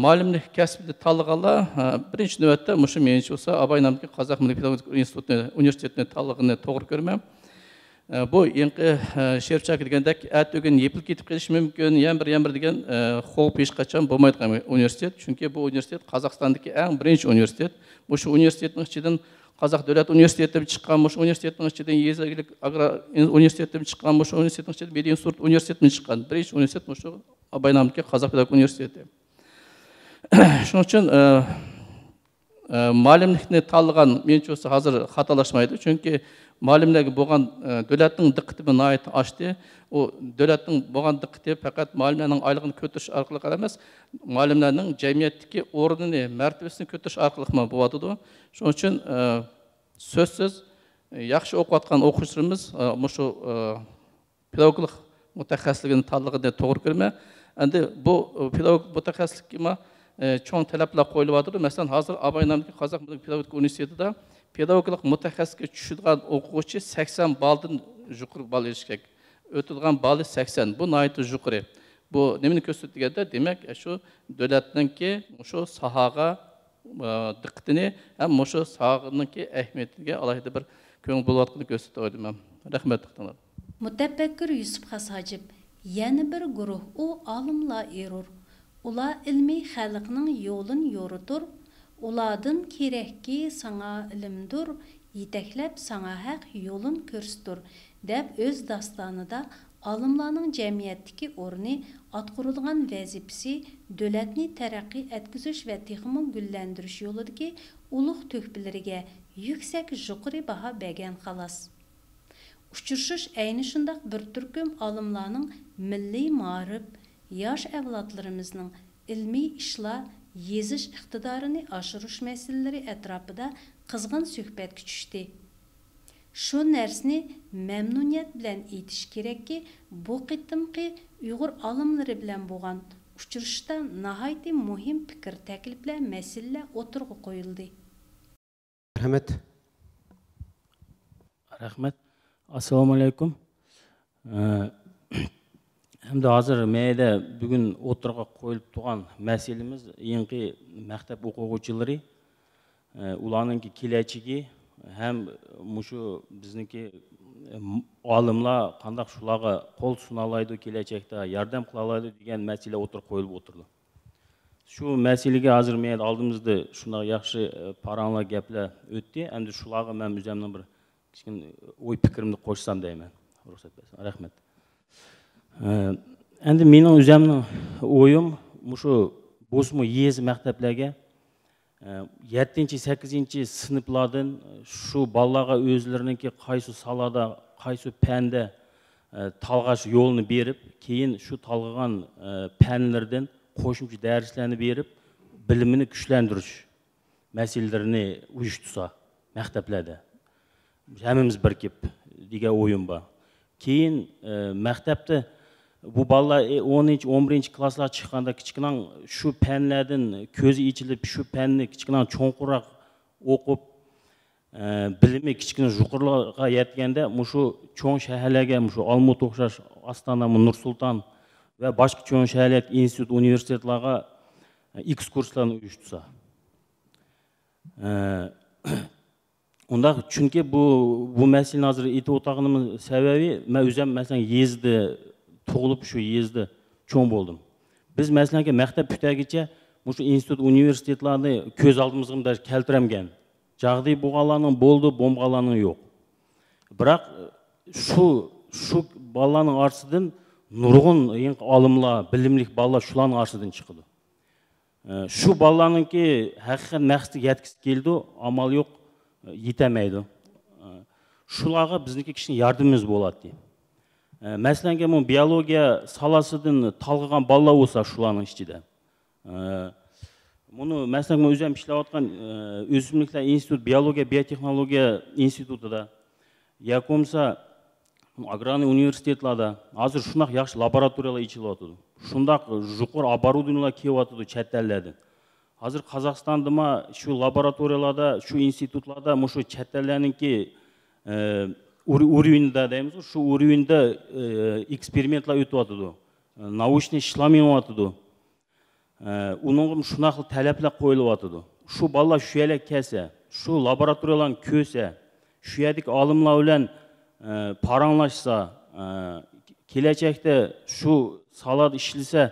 muallimlik kasbini tanlaganlar birinchi navbatda mushu menimcha bo'lsa Abaynamdagi Qozoq Milliy pedagogik universitetini tanlag'ini to'g'ri ko'raman. Bu yangi sherchak degandek atugin yepilib ketib qolishi mumkin, yan bir degan xavf hech qachon bo'lmaydigan universitet. Chunki bu universitet Qozog'istondagi eng birinchi universitet. Bu shu universitetning ichidan Қазақ дәулет университеті шыққан, мұш университеттің ішінен езгілік агро университеті шыққан, мұш университеттің ішінен мединститут университеті шыққан. Бірінші университет мұш Абай Намдыкер Қазақ педагог университеті. Шуның үшін мұғалімдікіне талған меніңше осы қазір хаталашмайды. Çünkü мұғалімдігі болған дәулеттің диққатымен айт ашты. O dövlətin boğan diqqəti faqat müəllimlərin aylığını kötürüş arqılı eləməz, müəllimlərin cəmiyyətdəki ornunu, mərtəbəsini kötürüş arqılıqma boğadıdı. Şunun üçün sözsüz yaxşı oxuyatqan oxucularımız şu pedagogluq mütəxəssisligini tanlığına doğru görmə. Endi bu pedagog mütəxəssislikə çoğun tələblər qoyulubdur. Məsələn, hazır Abay Namdakı Қазақ Pedagogika Universitetində pedagogluq mütəxəssislikə düşüdüyən oxucu 80 baldan yuqarı bal erişkək. Ötülген balı 80. Bu nayıtı yukarı. Bu nemini gösterdiğinde demek şu devletin ki şu sahaga dikkatini hem şu sahanın ki ehemmiyetine alayda bir köngül bulvatını gösterdi ben. Rahmet tıktanlar. Mütefekkir Yusuf Hasacib yeni bir guruh o alimla erur. Ula ilmi xalqının yolun yorutur. Uladın kerekki sana ilimdur. Yeteklep sana haq yolun körsüdür. Dep öz dastanıda alımlarının cəmiyyətdəki orni atqırılğan vəzifəsi dövlətni tərəqqi etkizüş və texmi güllendiriş yoludaki uluq töhbülərigə yüksək yuqarı baha bəgən xalas. Uçurşuş ayni şundaq bir türküm alımlarının milli marif, yaş evlatlarımızın ilmi işla yeziş iqtidarını aşırış məsələləri ətrafında qızğın söhbət küçüşdü. Şu nərsini məmnuniyyət bilən etiş gerek ki, bu qitimqi Uyğur alımları bilən boğan uçuruşda nahayeti muhim fikir təkliflə məsələ oturğu qoyuldu. Rahmet. Rahmet. Assalamu alaikum. Hem de hazır meyde bugün oturğa koyulup tuğan meselemiz yeni məktəb oxucuları ulanın ki keləcəyi hem muşu bizniki alımlar qandaq şulağa qol sunalaydı keləcəkdə yardım qılalaydı degan məsələ qoyulub oturdu. Şu məsələyə hazır meyde aldığımızda şuna yaxşı paranlar gəplər ötdü. Hem de şulağa mən üzəmdən bir kiçkin oy fikrimni qoşsam deyman. Ruxsat bersin. Rahmet. Endi mening üzəmnin oyum muşu bosmu yez məktəblərə 7-8 sınıflardan şu balaga özlerinki qaysı salada, qaysı pəndə talğaş yolunu berip, keyin şu talğıgan pənlərdən qoşumçu dərslərini berip, bilimini gücləndiriş məsələlərini uyuştursa məktəblərdə. Həmimiz birkip degan oyum var. Keyin məktəbdə bu balla 10-11 klasslar çıkanda kiçkinan şu pənlərdən közü içilip şu pənni kiçkinan çoğunqurak okup bilimi kiçkinan yuqurlarga yetgende muşu çoğun şəhərlərə muşu Almut oxşaş Astana, Nur-Sultan ve başka çoğun şəhərlər institut, universitetlərə ekskurslarını uyuştursa. Onda çünkü bu məsələni hazır eti otağının səbəbi mən özüm məsələn yezdi toğulup şu yezdi çoğun boldum. Biz mesela ki məktəb bütəgicə şu institut, universitetlərini köz aldığımızda keltiremgen. Jağdıy boğalarının boldu, bombalarının yok. Bırak şu ballarının arasından nurgun alımlar, bilimlik ballar şuların arasından çıkıdı. Şu ballarının ki hakikat məqsədi yetkisi geldi, amal yok, yetemeydi. Şulağa bizdeki kişinin yardımımız болады. Мәселен, бұл биология саласыдың талғыған балла болса шуланың ішінде. Мұны мәселен өзім ішлеп отқан өсімдіктер институт, биология, биотехнология институтыда, якомса аграрный университетларда азыр шунақ яқшы лабораториялар ичиліп отыр. Шундақ жұқыр оборудованиялар келіп отыр чәттәлерден. Азыр Қазақстанда ма шу лабораторияларда, шу институтларда мұшы чәттәлерінки уровеньда дейміз, şu уровеньда экспериментлар өтіп атыды. Научный ишламен атыды. Onun şunaqlı tələblər qoyulub atıdı. Şu ballar şüyələ kəsə, şu laboratoriyaların kösə, şüyədik alımlar ilə paranlaşsa, keləcəkdə şu salad işlisə,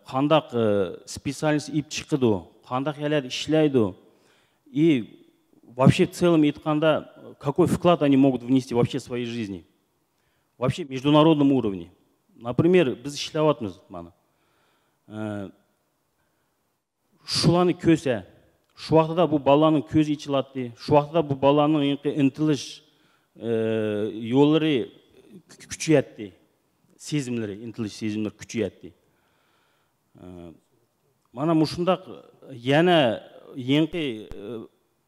qandaq spesialist ip çıxıdı, qandaq yerlər işləydi. вообще в целом айтқанда, какой вклад они могут внести вообще в своей жизни? Вообще в международном уровне. Например, біз ішлеватмыз, мана. Шуланы көсе, шуақтыда бұл баланың көзі ичилатты, шуақтыда бұл баланың интилиш yolları küçüyetti, sezimleri, intilиш sezimleri küçüyetti. Mana muşundaq yana yenki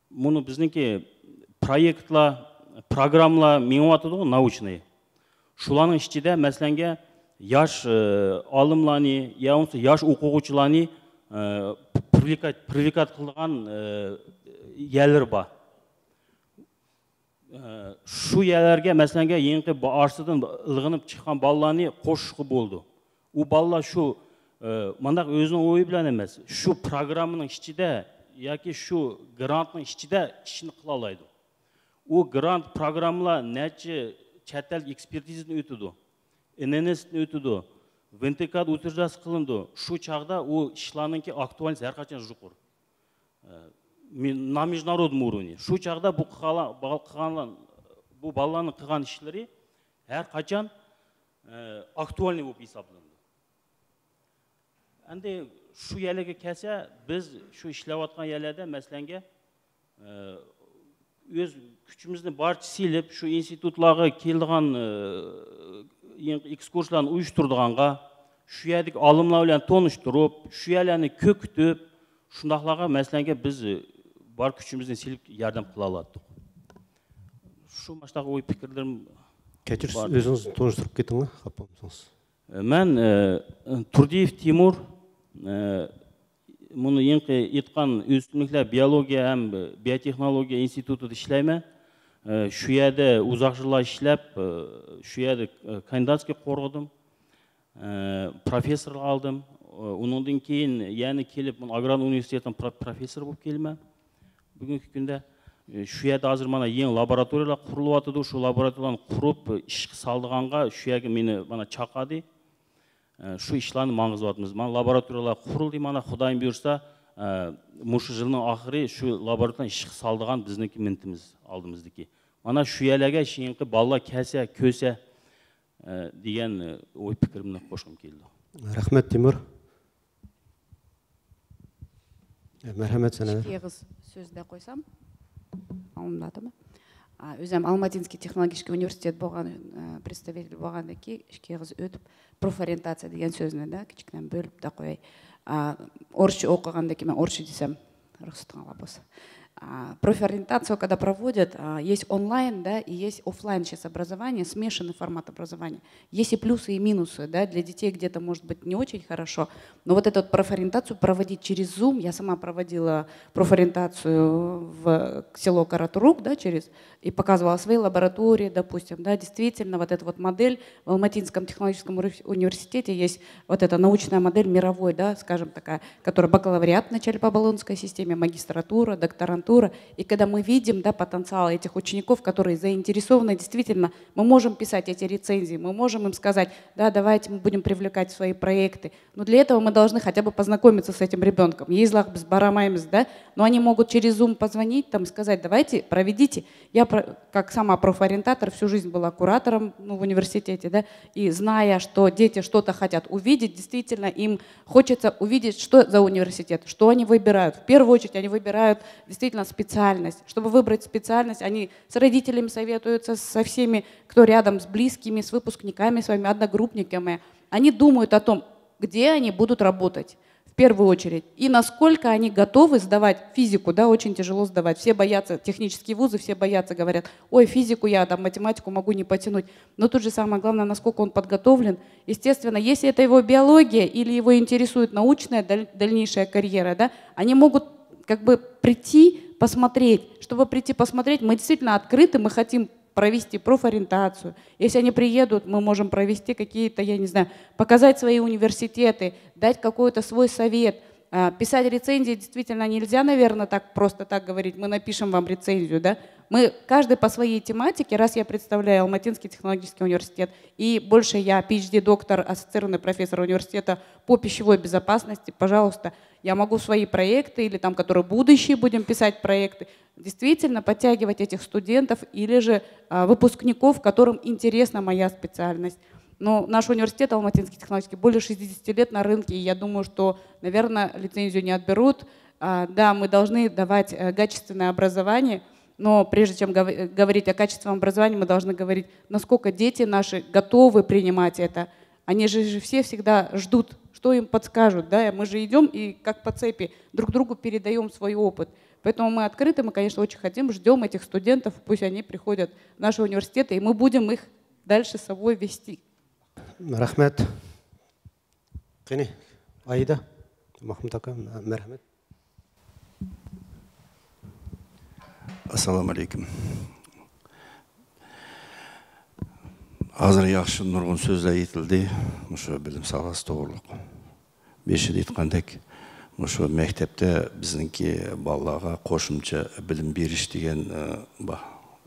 bunu bizniki proyektla, programla mengavatıdı o naучный. Şulanın içinde мәселенге yaş alımlarını, ya olsa yaş okuğuçularını привлекать қылған yerler бар. Шу елерге, мәселенге еңгі арсыдан ылғынып шыққан балаланы қошқы болды. О балалар шу, мандақ өзінің ойы білен емес, шу программының ішінде, яки шу грантның ішінде ішін қылалайды. О грант программалар нәтиже чәттәл экспертизадан өтеді, ННС-тен өтеді, ВНТК-да утверждасы қылынды. Шу чағда о ішланыңки актуальность әрқачан жұқыр. На международном уровне. Шу чағда бұл балаларның қылған ішлері әрқачан актуальный болып есапланды. Әнде шу елеге кәсе, біз шу ішлеп атқан еледе мәселенге өз күшімізді барча селіп, шу институтларға келдіған экскурсияларын ұйыштырдығанға, шу елдік алымлар білен тоныштырып, шу елені көктіп, шындақларға мәселенге біз бар күшімізден селіп ярдам қыла аладық. Шу маштағы ой пікірлерім Кәчірсіз өзіңіз тоныштырып кетіңіз, қапамсыз. Мен Турдиев Тимур, мұны енқі етқан өстімліклер биология әм биотехнология институты ішлейме. Шу еді ұзақ жылла ішлеп, шу еді кандидатский қорғыдым, профессор алдым. Оныңдың кейін яны келіп, Агран университетінің профессор болып келме. Бүгінгі күнде шу еді азыр мана ең лабораториялар құрылып атыды. Шу лабораторияларын құрып, ішкі салдығанға шу еді мені чақады. Шу ішланы маңызы батымыз. Мана лабораториялар құрылды, мана Құдайым бұйырса, мұшы жылының ақыры шу лабораторияны ішкі салдыған біздің міндетіміз алдымыздыки. Мана шу елеге шейінгі балалар кәсе, көсе деген ой пікірімді қошқым келді. Рахмет, Тимур. Мәрхәмет сәнәлер. Кегіз сөзді қойсам, алымдады ма? Өзім Алматинский технологический университет болған, представитель болғанда ки, кегіз өтіп, профориентация деген сөзіне да, кішкінен бөліп да қойай. Орысша оқығанда ки, мен орысша десем, рұқсатың ала болса. Профориентацию, когда проводят, есть онлайн, да, и есть офлайн сейчас образование, смешанный формат образования. Есть и плюсы, и минусы, да, для детей где-то может быть не очень хорошо, но вот эту вот профориентацию проводить через Zoom, я сама проводила профориентацию в село Каратурук, да, и показывала свои лаборатории, допустим, да, действительно вот эта вот модель в Алматинском технологическом университете есть вот эта научная модель мировой, да, скажем такая, которая бакалавриат вначале по Болонской системе, магистратура, докторантура. И когда мы видим, да, потенциал этих учеников, которые заинтересованы, действительно, мы можем писать эти рецензии, мы можем им сказать, да, давайте мы будем привлекать в свои проекты. Но для этого мы должны хотя бы познакомиться с этим ребенком. Езлах без барамаймс, да, но они могут через Zoom позвонить, там, сказать, давайте, проведите. Я, как сама профориентатор, всю жизнь была куратором, ну, в университете, да, и зная, что дети что-то хотят увидеть, действительно, им хочется увидеть, что за университет, что они выбирают. В первую очередь они выбирают действительно специальность. Чтобы выбрать специальность, они с родителями советуются, со всеми, кто рядом, с близкими, с выпускниками, своими одногруппниками. Они думают о том, где они будут работать в первую очередь и насколько они готовы сдавать физику, да, очень тяжело сдавать. Все боятся, технические вузы, все боятся, говорят, ой, физику я, там, математику могу не потянуть. Но тут же самое главное, насколько он подготовлен. Естественно, если это его биология или его интересует научная дальнейшая карьера, да, они могут как бы прийти, посмотреть. Чтобы прийти посмотреть, мы действительно открыты, мы хотим провести профориентацию. Если они приедут, мы можем провести какие-то, я не знаю, показать свои университеты, дать какой-то свой совет, Писать рецензии действительно нельзя, наверное, так просто так говорить, мы напишем вам рецензию, да? Мы каждый по своей тематике, раз я представляю Алматинский технологический университет, и больше я PhD-доктор, ассоциированный профессор университета по пищевой безопасности, пожалуйста, я могу свои проекты или там, которые будущие будем писать проекты, действительно подтягивать этих студентов или же выпускников, которым интересна моя специальность. Но наш университет Алматинский технологический более 60 лет на рынке, и я думаю, что, наверное, лицензию не отберут. Да, мы должны давать качественное образование, но прежде чем говорить о качественном образовании, мы должны говорить, насколько дети наши готовы принимать это. Они же все всегда ждут, что им подскажут. Да? Мы же идем и как по цепи друг другу передаем свой опыт. Поэтому мы открыты, мы, конечно, очень хотим, ждем этих студентов, пусть они приходят в наши университеты, и мы будем их дальше с собой вести. Рахмет. Қане, Аида, Махмуд ака, мәрхмет. Ассаламу алейкум. Азыр яқшы нұрғын сөзі айтылды, мұшы білім саласы тоғырлық. Беші дейтқандек, мұшы мектепте біздіңки балаға қошымча білім беріш деген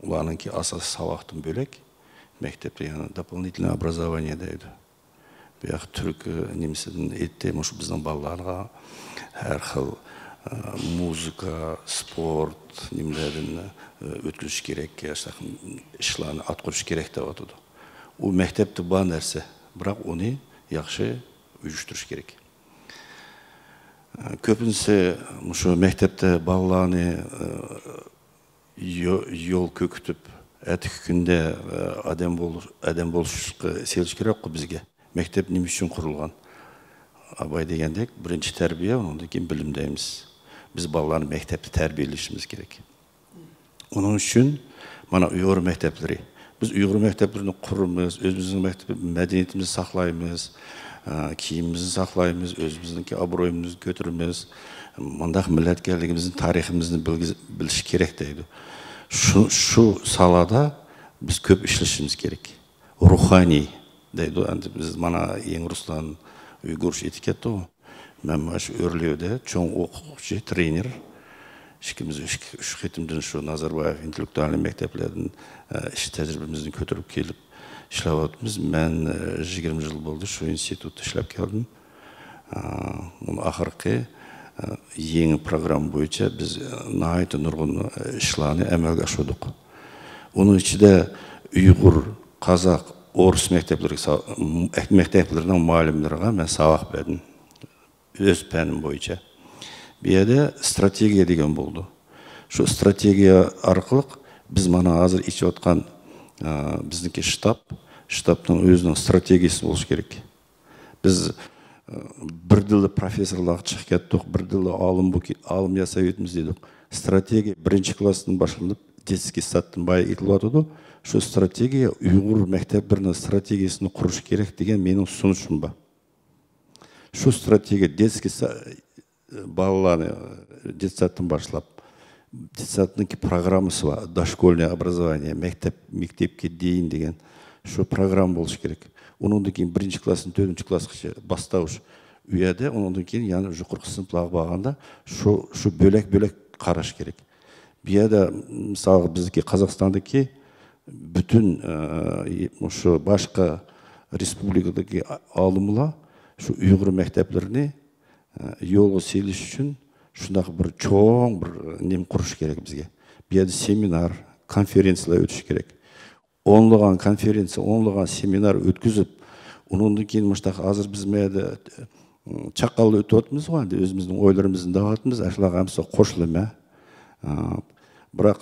ұланыңки асас сабақтың бөлек. Мектепте яғни дополнительное образование дейді. Бұяқ түрік немесінің етте мұшы біздің балаларға әр қыл музыка, спорт, немелерін өткізіш керек, ішланы атқырыш керек деп атыды. Ол мектепті бар нәрсе, бірақ оны яқшы үйіштіріш керек. Көпінсе мұшы мектепте балаланы yol көкітіп, әтік күнде адам болышқы селіш керек қой бізге. Мектеп немес үшін құрылған. Абай дегендек, бірінші тәрбие, ондан кейін білімдейміз. Біз балаларын мектепті тәрбиелешіміз керек. Оның үшін, мана ұйғыр мектеплері. Біз ұйғыр мектеплерін құрымыз, өзіміздің мәдениетімізді сақлаймыз, киімімізді сақлаймыз, өзіміздің абыройымызды көтеріміз, мұндағы милләткерлігіміздің тарихымызды біліш керек дейді. Şu salada biz köp işleşimiz gerek. Ruhani deydi. Biz mana Yeni Ruslan Uygur etiketi o. Ben baş örlüyordu. Çoğun okuyucu, trener. İşimiz üç hetimden şu Nazarbayev intellektual mekteplerden iş tecrübemizden götürüp gelip işlevatımız. Ben 20 yıl oldu şu institutta işlep geldim. Onu ahırkı yeni program boyunca biz nahayet nurgun işlerini əməlge aşırdık. Onun içinde Uygur, Kazak, Orus mekteplerinden muallimlerine ben sabah verdim. Öz pənim boyunca. Bir yerde strategiya degen oldu. Şu strategiya arqılıq biz mana hazır içi otqan bizdeki ştabның özünün strategiyası olmuş gerek. Biz bir dilli professorlar çıkıp kettik, bir dilli alım yasap etimiz dedik. Strategiya birinci klassın başlanıp детский саттың бай етіліп атыды. Şu strategiya Uygur mekteplerinin stratejisini kuruş gerek degen menin sunuşum ba. Şu strategiya детский балаларны детсаттан başlap, детсаттыңки программасы бар, дошкольное образование, мектепке дейін деген şu program болуш керек. Onundan кейін birinci klassın, 4. klassıqça бастауыш üyede, onundan кейін yani жұқырқы сыныптағы бағанда şu bölek қараш керек. Bir yerde мысалы bizdeki Қазақстандaki bütün şu başka республикадaki alımla şu Uygur mekteplerini yolu seliş için şundak bir çoğun bir nem kuruş gerek bizge. Bir yerde seminar, konferensiyalar ötüş gerek. Onluğan konferensiya, onluğan seminar ötküzüp, onundan keyin muştaq hazır biz meyde çaqqallı ötü otumuz var, özümüzün oylarımızın dağıtımız, aşılağımızda qoşulma. Бірақ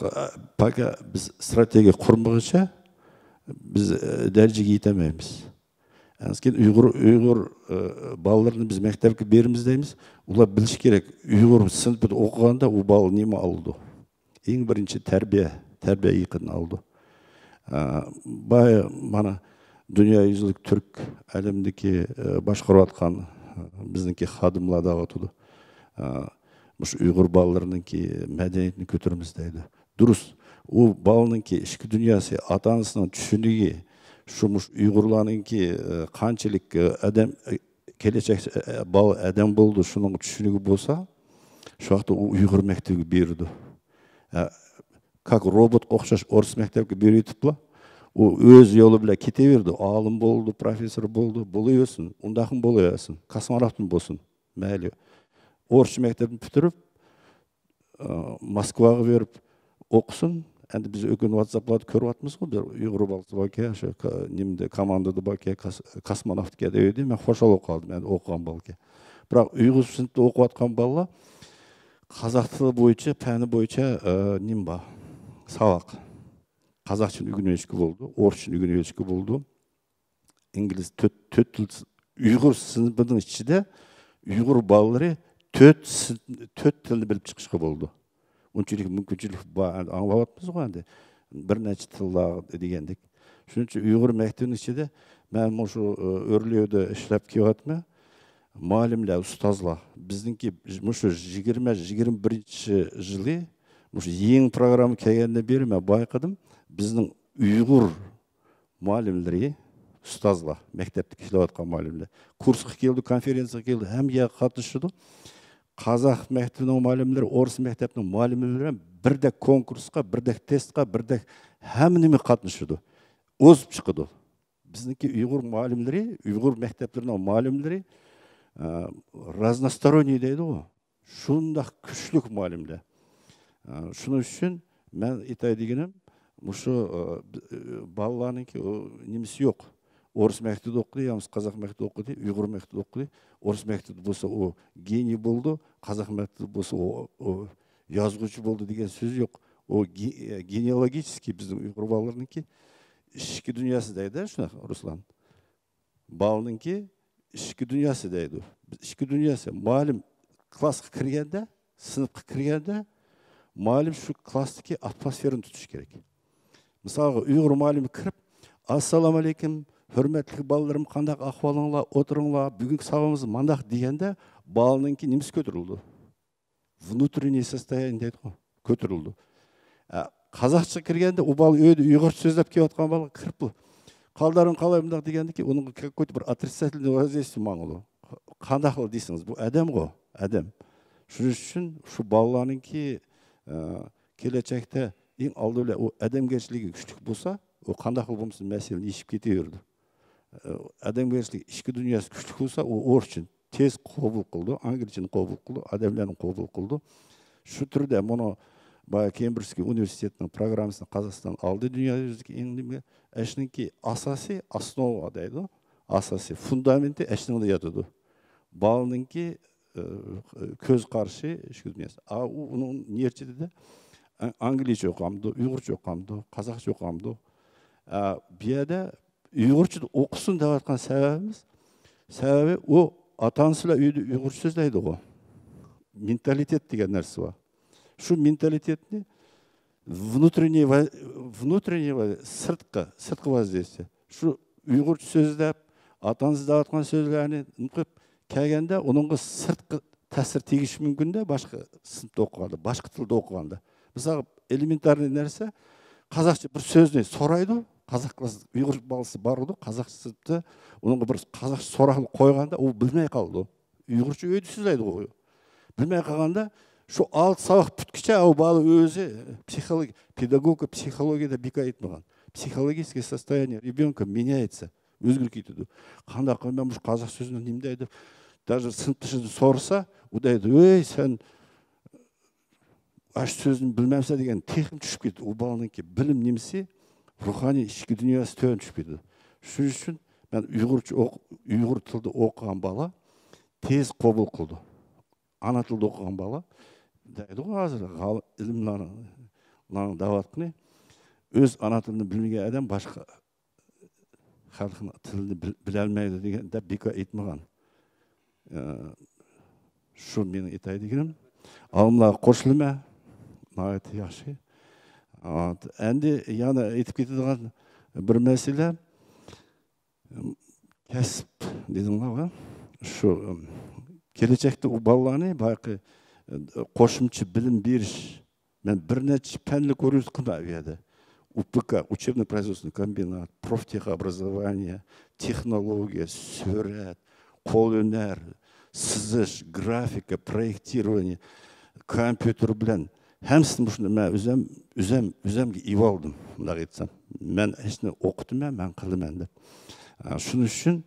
пока biz strategiya құрмағанша biz дәрежеге жетемейміз. Uygur балаларını biz мектепке береміз дейміз. Олар біліш керек. Uygur сыныпта оқығанда ол бала неме алды? Ең бірінші тәрбие иқын алды. Бай мана дүниежүзілік түрк әлемдегі башқарып атқан біздіңки хадымлар да отуды. Uygur балаларының мәдениетін көтеріміз дейді. Дұрыс, ол баланың ішкі дүниясы, ата-анасының түсінігі, Uygurların қаншалық келечек бал адам болды, шуның түшүнүгү болса, şu вакытта уйгур мектеби берди. Как робот окшош орыс мектепке беритипла, o öz yolu bile kete verdi. Alım boldu, profesör boldu, buluyorsun. Undakın buluyorsun. Kosmonavtın bolsun. Meyli. Orçu mektebini bitirip, Moskvaga verip okusun. Endi biz ökün WhatsApp'larda körüp atmız go. Bir Uyg'ur balası baka, şu nimde komandada baka, kosmonavtga deydi. Men xoşalop kaldım. Endi okugan balka. Biroq Uyg'ur sinfda okup atkan balla Қазақ тілі бойынша, пәні бойынша нем бар? Сабақ. Қазақ үшін үйренішкі болды, орыс үшін үйренішкі болды. İngiliz төрт тіл Uyg'ur сыныбының ішінде Uyg'ur балалары төрт тілді біліп шықшқа болды. Ончылық мүмкіншілік бар, аңлап атмыз ғой енді. Бірнеше тіл дегендік. Шуның үшін Uyg'ur мектебінің ішінде мен осы өрлеуді ішлеп келіп атмын. Muallimler, ustazlar, bizninki şu 20-21 жылы, şu yeni programı kelgende beri ben baykadım, bizning Uyg'ur muallimleri, ustazlar, mektepte işlep atkan muallimler, kursga keldi, konferensiyaga keldi, hem ya katıştı. Kazak mektebinin muallimleri, Orus mektebinin muallimleri birdek konkurska, birdek testga, birdek hem nimi katıştı. Ozып çıktı. Bizninki Uyg'ur muallimleri, Uyg'ur mekteplerinin muallimleri разносторонний дейді ғой. Шундақ күчлік мұғалімдер. Шуның үшін мен итай дегенім, мұшы балаларыныңки немесі жоқ. Орыс мектебінде оқыды, ямыз қазақ мектебінде оқыды, Uyg'ur мектебінде оқыды. Орыс мектебінде болса о гений болды, қазақ мектебінде болса о yazgıcı болды деген сөз жоқ. О генеалогический біздің Uyg'ur балаларыныңки ішкі дүниясы дейді, шуна Руслан. Балыныңки İşki dünyası deydi. İşki dünyası. Muallim klasga kirgende, sınıfga kirgende, muallim şu klastaki atmosferini tutuş gerek. Mesela Uyg'ur muallimi kirip, assalamu aleykum, hürmetli balalarım, qandaq ahvalыңlar, отырыңlar, бүгінгі сабағымыз мандақ дегенде, баланыңки неміз көтерілді. Внутренний состояние дейді ғой, көтерілді. Қазақша кіргенде, о бал өйді Uyg'ur сөздеп келіп отқан бала кіріп, қалдарын қалай мындақ дегенде ки, оның какой-то бір отрицательный воздействие маңылы. Қандай қыл дейсіңіз? Бұл адам ғой, адам. Шүріш үшін, шу балаларыныңки келечекте ең алды біле, о адамгершілігі күштік болса, о қандай қыл болмасын мәселені ешіп кете берді. Адамгершілігі ішкі дүниесі күштік болса, о орыс үшін тез қобыл қылды, ангел үшін қобыл қылды, адамларын қобыл қылды. Шу түрде мұны Кембриджский университетінің программасына Қазақстан алды дүниежүзілік еңдімге. Әшініңки асасы, основа дейді. Асасы, фундаменті әшініңді ятыды. Балыныңки көз қаршы ішкі дүниесі. Оның нерчеді де английше оқамды, ұйғырчы оқамды, қазақша оқамды. Бияда ұйғырчы оқысын деп атқан сәбебіміз, сәбебі о атанысыла үйді ұйғырчы сөздейді ғой. Менталитет деген нәрсі бар. Şu mentalitetini внутреннего сыртқы воздействие. Şu Uyg'ur сөздеп, атаңыз да атқан сөздеріне нұқып келгенде, оныңғы сыртқы тәсір тегіш мүмкін де башқа сыныпта оқығанда, башқа тілде оқығанда. Мысалы, элементарный нәрсе, қазақша бір сөзіне сорайды, қазақ классы Uyg'ur баласы баруды, қазақ сыныпта оныңғы бір қазақша сорақылы қойғанда, ол білмей қалды. Uyg'urcha өйді сөз айды ғой. Білмей қалғанда, şu alt sabah pütküçe o bağlı özü педагога психологияда бика айтмаған. Психологическое состояние ребенка меняется. Өзгеріп кетеді. Қандай қылмен бұл қазақ сөзінің немде айтып, даже сыныпташыды сорса, удайды, ой, сен аш сөзін білмемсе деген техім түшіп кетті. Ол баланыңки білім немесе рухани ішкі дүниесі төн түшіп кетті. Şu үшін мен Uyg'ur тілді оқыған бала тез қобыл қылды. Ана тілді оқыған бала дейді ғой азыр ілімлерінің даватқыны өз ана тілін білмеген адам башқа халқының тілін біле алмайды деген де бека айтмаған. Шу менің итай дегенім. Алымларға қосылыма, нағайты яқшы. Әнде яна етіп кетедіған бір мәселе кәсіп дедім ғой. Шу келечекті балаларны байқы қошымчы білім беріш. Мен бірнеше пәнлік өріз қыма еді. УПК, учебно-производственный комбинат, профтехобразование, технология, сөрет, қол өнер, сызыш, графика, проектирование, компьютер білен, Həmsini bunu mən üzəmə ivaldım, bunlar etsəm. Mən işini oxudum, mən qıldım. Şunun üçün,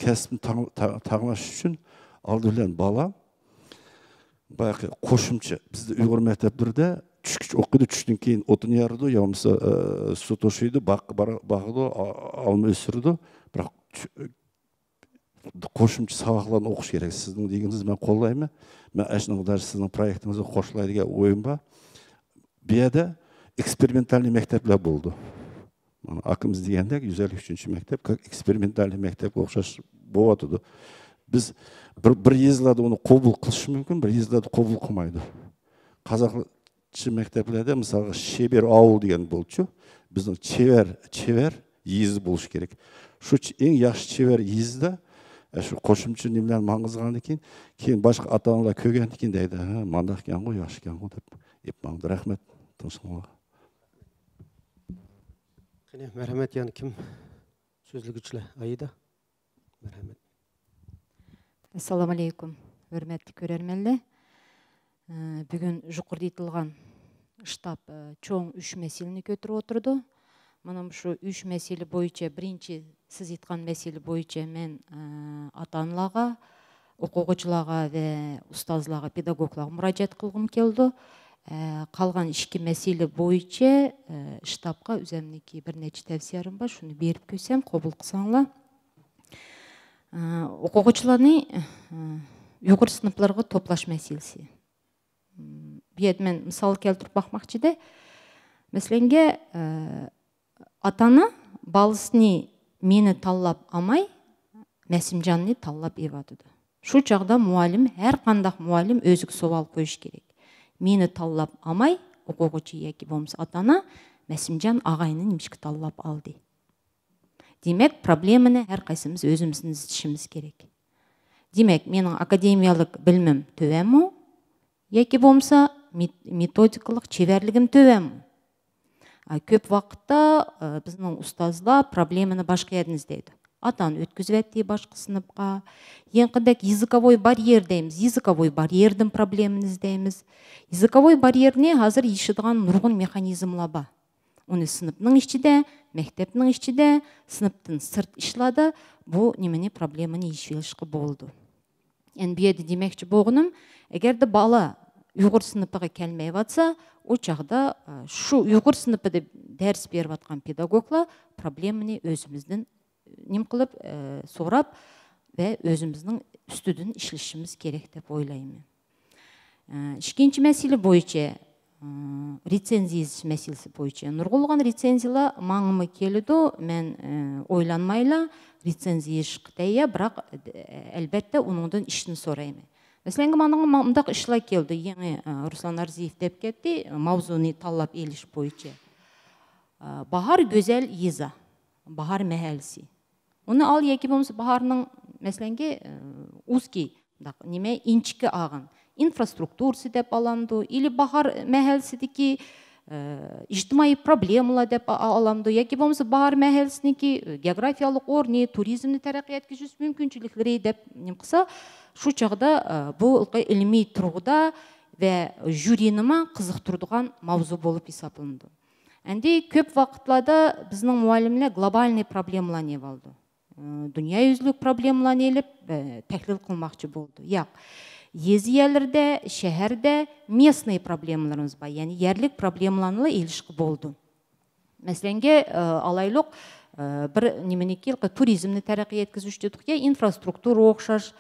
kəsbim tağlaş üçün aldı bilən bala, bayaqı qoşumçu, bizdə Uyğur məktəblərdə düşküç oxudu, düşdün keyin otun yarıdı, yağımsa su toşuydu, bağıdı, alma ösürdü. Бірақ qoşumçu sabaqlarını oxuş керек. Sizin deginiz mən qollayım. Mən əşnəqdər sizin proyektinizi qoşulaydığa oyun var. Bir yerdə eksperimentalni məktəblər oldu. Akımız deyəndə 153-cü məktəb eksperimentalni məktəb oxşaş boğatıdı. Biz bir yezlada onu qobul qilish mümkün, bir yezlada qobul qılmaydı. Қазақчы məktəblərdə мысалы шебер ауыл деген болчу. Біздің чевер езі болуш керек. Şu en yaxşı çever yezді, şu qoşumçu немлен маңызған екен, кейін башқа ата-аналар көрген екен дейді, мандақ екен ғой, yaxşı екен ғой деп. Маңды рахмет, тыныштығыңызға. Қане, мәрхәмет, яны кім сөзлігішілі? Аида? Мәрхәмет. Ассаламу алейкум, hürmetli көрерменлер. Бүгін жұқыр дейтілған штаб чоң үш мәселені көтіріп отырды. Манам шу үш мәселе бойынша, бірінші сіз айтқан мәселе бойынша мен ата-аналарға, оқушыларға ве ұстазларға, педагогларға мұраджат қылғым келді. Қалған ішкі мәселе бойынша штабқа өзімнеки бір нәче тәвсиярым бар, шуны беріп көсем, қобыл қысаңла. Оқушыларны Uyghur сыныпларға топлаш мәселесі. Бед мен мысал келтіріп бақмақчы да, мәселенге атаны балысыны мені таллап амай, Мәсімжанны таллап евадыды. Шу чағда мұалім, әр қандақ мұалім өзік совал қойыш керек. Мені таллап амай, оқуғычы екі болмыз атана, Мәсімжан ағайының немшкі таллап алды. Демек, проблеманы әр қайсымыз өзіміздің ішіміз керек. Демек, менің академиялық білмім төвәмі, екі болмса методикалық чеверлігім төвәмі. Көп вақытта біздің ұстазлар проблеманы башқа едіңіз дейді. Атан өткізіп әтті башқа сыныпқа. Ең қыдак языковой барьер дейміз. Языковой барьердің проблемін іздейміз. Языковой барьеріне hazır ешідіған нұрғын механизмла ба. Оны сыныпның ішчіде, мектептің ішчіде, сыныптың сырт ішлады. Бұл немені проблеманы ешвелшіқі болды. Беді демекші болғыным, егерді бала Uyghur sınıfıға келмей ватса, o çağda şu Uyghur sınıfıda ders berip atқан pedagoglar problemini özümüzden nem qılıp sorap ve özümüzдің üstüdün işleşimiz gerek dep oylayım. İkinci mesele boyunca recenziya meselesi boyunca nurgulgan recenziyalar mаңымы келді, мен ойланмайла recenziya шықтая, бірақ әлбәтте оныңдан işini sorayım. Мәселен, маңдақ ішла келді, еңі Руслан Арзиев деп кетті, мавзуны таллап еліш бойынша. Bahar güzel еза, bahar мәхәлісі. Оны ал екі болмысы bahарның, мәселенге, узки, неме, инчікі ағын, инфраструктурсы деп аламды, или bahar мәхәлісідегі ijtimai проблемалар деп аламды, екі болмысы bahar мәхәлісінегі географиялық орны, туризмні тәрәқиятке жүз мүмкіншіліктері деп немқыса, Шу чағда бұл ilmi тұрғыда вә жюриніма қызықтырдыған мавзу болып есапылынды. Әнде көп вақытларда біздің мұғалімлер глобальный проблемалар не болды. Дүния yüzлік проблемалар еліп тәхлил қылмақчы болды. Яқ, езиялерде, шәһәрде местный проблемаларымыз бар, яғни ерлік проблемаларына елішкі болды. Мәселенге алайлық бір неменеке туризмні тәрәқи еткізушті тұқия, инфраструктура оқшаш,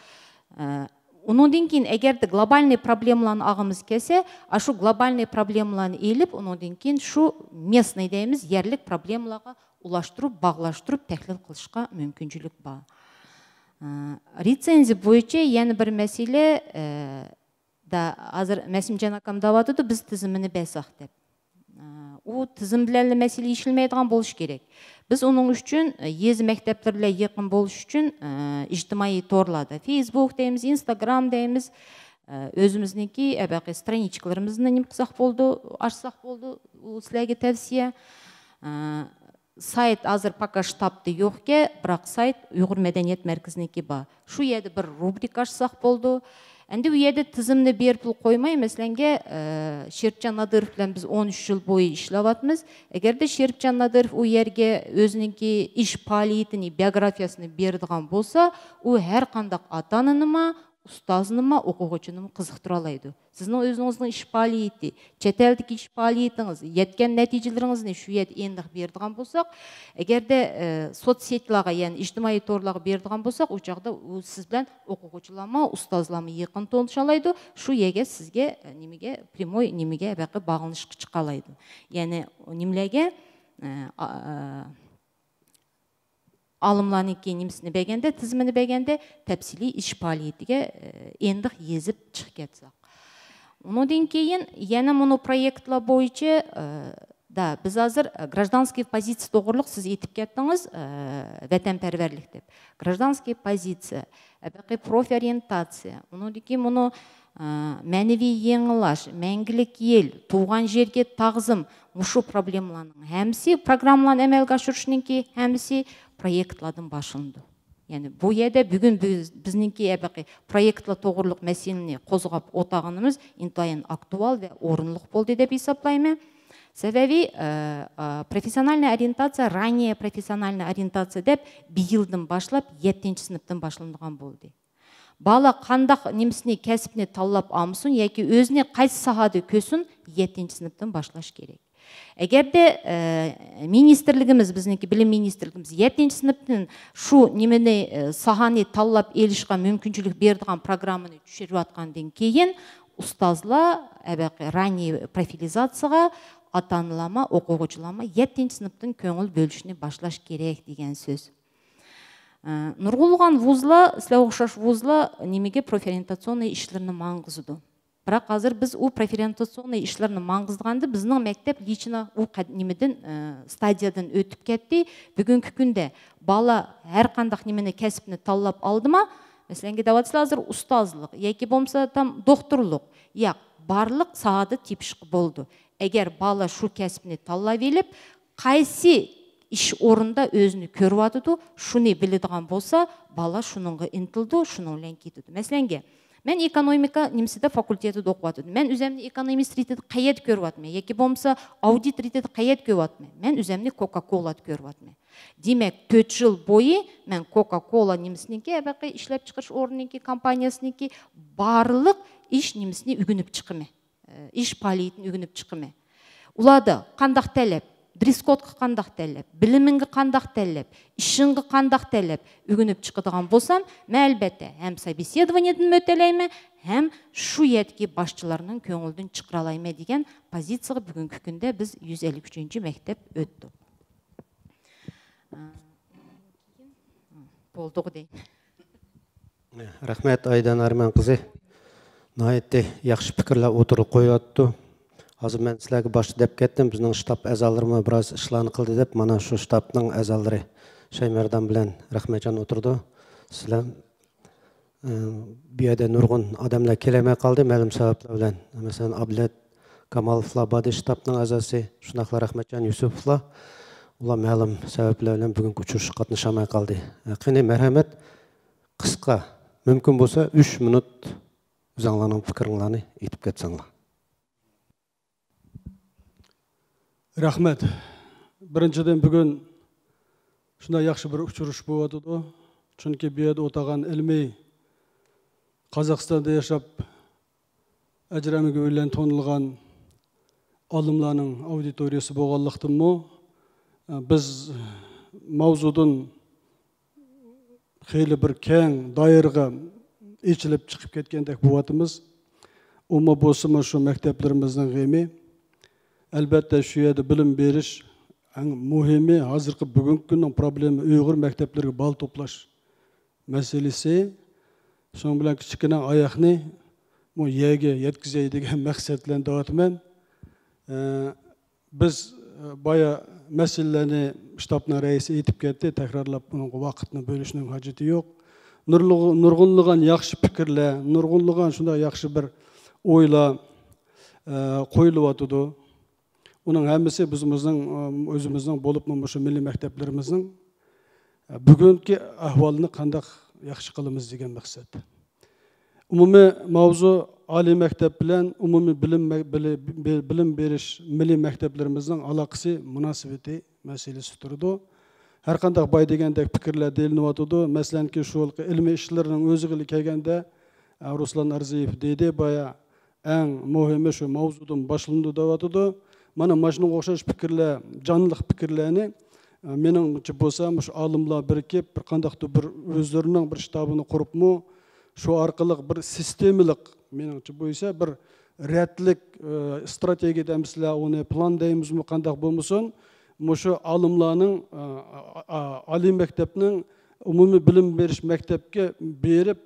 Ondan кейін әгерді глобальный проблемаларын ағымыз кесе, ашу глобальный проблемаларын еліп, ondan кейін шу местный дейміз, ерлік проблемаларға улаштырып, бағлаштырып, тәхлил қылышқа мүмкіншілік бар. Рецензия бойынша яны бір мәселе, азыр Мәсімжан акам давадыды, біз тізіміні бәсақ деп. О тізім біләлі мәселе ешілмейдіған болыш керек. Біз оның үшін езі мәктептерлер еқін болыш үшін ijtimai торлады. Facebook дейміз, Instagram дейміз, өзімізнекі әбәқи страничкаларымызны нем қысақ болды, ашсақ болды, сіләге тәвсия. сайт азыр пока штабты yo'qke, бірақ сайт Uyg'ur Medeniyet Merkezi'niki бар. Шу еді бір рубрика ашсақ болды. Әнді у еді тізімні беріп қоймай, мәселенге Шеріпжан Надыров білен біз 13 жыл бойы ішлаватымыз. Егерде Шеріпжан Надыров у ерге өзініңки іш палиетіні, биографиясыны бердіған болса, у әр қандақ атаныма, ұстазыныма, оқуғычыныма қызықтыра алайды. Сіздің өзіңіздің іш палиеті, чәтелдік іш палиетіңіз, еткен нәтижелеріңізді шу ет ендік бердіған болсақ, егерде соцсетлаға, яғни іжтимаи торлаға бердіған болсақ, о жағда сіз білән оқуғычылама, ұстазлама еқін тоншалайды, шу еге сізге немеге прямой немеге бәқі бағыныш қычықалайды. Яғни немлеге алымланыңки немісіні бәгенде, тізіміні бәгенде тәпсілі іш палиетіге ендік езіп чық кетсақ. Ондан кейін, яна мұны проектла бойынша, да, біз азыр гражданский позиция тоғырлық сіз етіп кеттіңіз, вәтәнпәрверлік деп. Гражданский позиция, әбәқи профориентация, ондан кейін мұны мәневи еңілаш, мәңгілік ел, туған жерге тағзым, мұшу проблемаланың әмсі, программалан әмәлгі ашыршыныңки әмсі проектладың башынды. Yani bu yerde bugün bizningki ebaqi proyektla to'g'riliq masalani qo'zg'ab o'tag'inimiz intayin aktual ve o'rinliq bo'ldi deb hisoblayman. Sebebi profesyonelная ориентация, ранее профессиональная ориентация deb bir yıldan başlap 7-ci sınıftan başlanған болды. Bala qandaq немісіне кәсіпіне таллап амсын, яки өзіне қайсы сахады көсін 7-ci sınıftan başlaş керек. Егерде министрлігіміз, бізніңкі білім министрлігіміз 7-ci sınıftың шу немені саханы таллап елішқа мүмкіншілік бердіған программаны түшіріп атқанден кейін, ұстазла ранее профилизацияға атанылама, оқуғычылама 7-ci sınıftың көңіл бөлішіне башлаш керек деген сөз. Нұрғылған вузла, сләуқшаш вузла немеге профориентационный ішлеріні маңғызыды. Бірақ қазір біз у профориентационный ішлеріні маңғыздығанды біздің мектеп лично у немеден стадиядан өтіп кетті. Бүгінгі күнде бала әр қандақ немені кәсіпіні таллап алды ма? Мәселенге даватсыз азыр ұстазлық, яки болмаса там докторлық, яқ барлық сағады типшік болды. Егер бала шу кәсіпіні таллап еліп, қайсы іш орында өзіні көріп атыды, шуны біледіған болса, бала шуныңға интілді, шуныңлен кетеді. Мәселенге, мен экономика немесіде факультеті оқып атыды. Мен өзімді экономист ретеді қайет көріп атыме, яки болмаса аудит ретеді қайет көріп атыме. Мен өзімді Кока-Кола көріп атыме. Демек, 4 жыл бойы мен Кока-Кола немесіненке, әбәқи ішлеп чықырш орныненке компаниясыненке барлық іш немесіне үгініп чықыме. Іш палиетін үгініп чықыме. Улады қандақ тәлеп, дресс-кодқа қандақ тәлеп, білімінгі қандақ тәлеп, ішінгі қандақ тәлеп үгініп чықыдыған болсам, мен әлбәтті әм собеседованиеден өтелейме, әм шу етке башчыларының көңілдің чықыралайме деген позицияға бүгінгі күнде біз 153-ші мектеп өтті. Болдығы дейін. Рахмет Айдан Арман қызы. Найетті яқшы пікірлер отырып қойатты. Hazır mən sizlərə başda dep ketdim, bizning штаб əzalarımı biraz işlarını qıldı dep, mana şu штабның əzaları Şeymerdan bilan Rahmetcan oturdu. Sizlər bir yerdə nurgun adamlar kelemey qaldı, məlum səbəblər bilan. Məsələn, Ablet Kamalovlar badi штабның əzası, şunaqla Rahmetcan Yusuflar, ular məlum səbəblər bilan bugün uçuş qatnışamay qaldı. Qini mərhəmət, qısqa, mümkün bolsa 3 minut özüңlərning fikirlərini aytib ketsəңlər. Рахмет. Біріншіден бүгін шына яқшы бір ұшырыш болады. Чүнки бейді отаған ilmi Қазақстанда яшап әжіремігі өлен тонылған алымланың аудиториясы болғанлықтың мо, біз маузудың хейлі бір кәң дайырға ечіліп чықып кеткендек болатымыз. Ома босымы шу мектеплеріміздің ғеми. Әлбәттә шу yerdə bilim beriş ən mühimi hazırki bugünkü günün problemi Uyğur məktəblərə bal toplaş məsələsi. Şunun bilan kiçikina ayaqni bu yerə yetkizey degan məqsədlə dağıtman. Biz baya məsələni ştabның rəisi etib getdi, təkrarlab bunun vaqtını bölüşünün hacəti yox. Nurğunluğan yaxşı fikirlər, nurğunluğan şunda yaxşı bir oyla qoyulub atıdı. Оның әмісі өзіміздің болып мұшы милли мәктеплеріміздің бүгінгі ahvalını қандақ yaxşı qılımız деген мақсат. Umumi mavzu Ali məktəb bilen umumi bilim beriş milli məktəblərimizin alaqısı, münasibeti meselesi turdu. Her qandaq bay degендek pikirler delinip atıdı. Məsələn ki, şu ilmi işlerinin özügili kelgende Ruslan Arziyev dedi baya en muhimi şu mavzudun başlandı da atıdı. Mana maşının oxşaş pikirler, canlıq pikirlerini meningçe bolsa şu alımlar birikip bir qandaqdı bir özlerinin bir ştabını kurup mu şu arqılıq bir sistemlik meningçe boysa bir rətlik strategiya demisler onu plan deyimiz mi qandaq bolmusun şu alımlarının Ali məktəbinin umumi bilim beriş məktəbke berip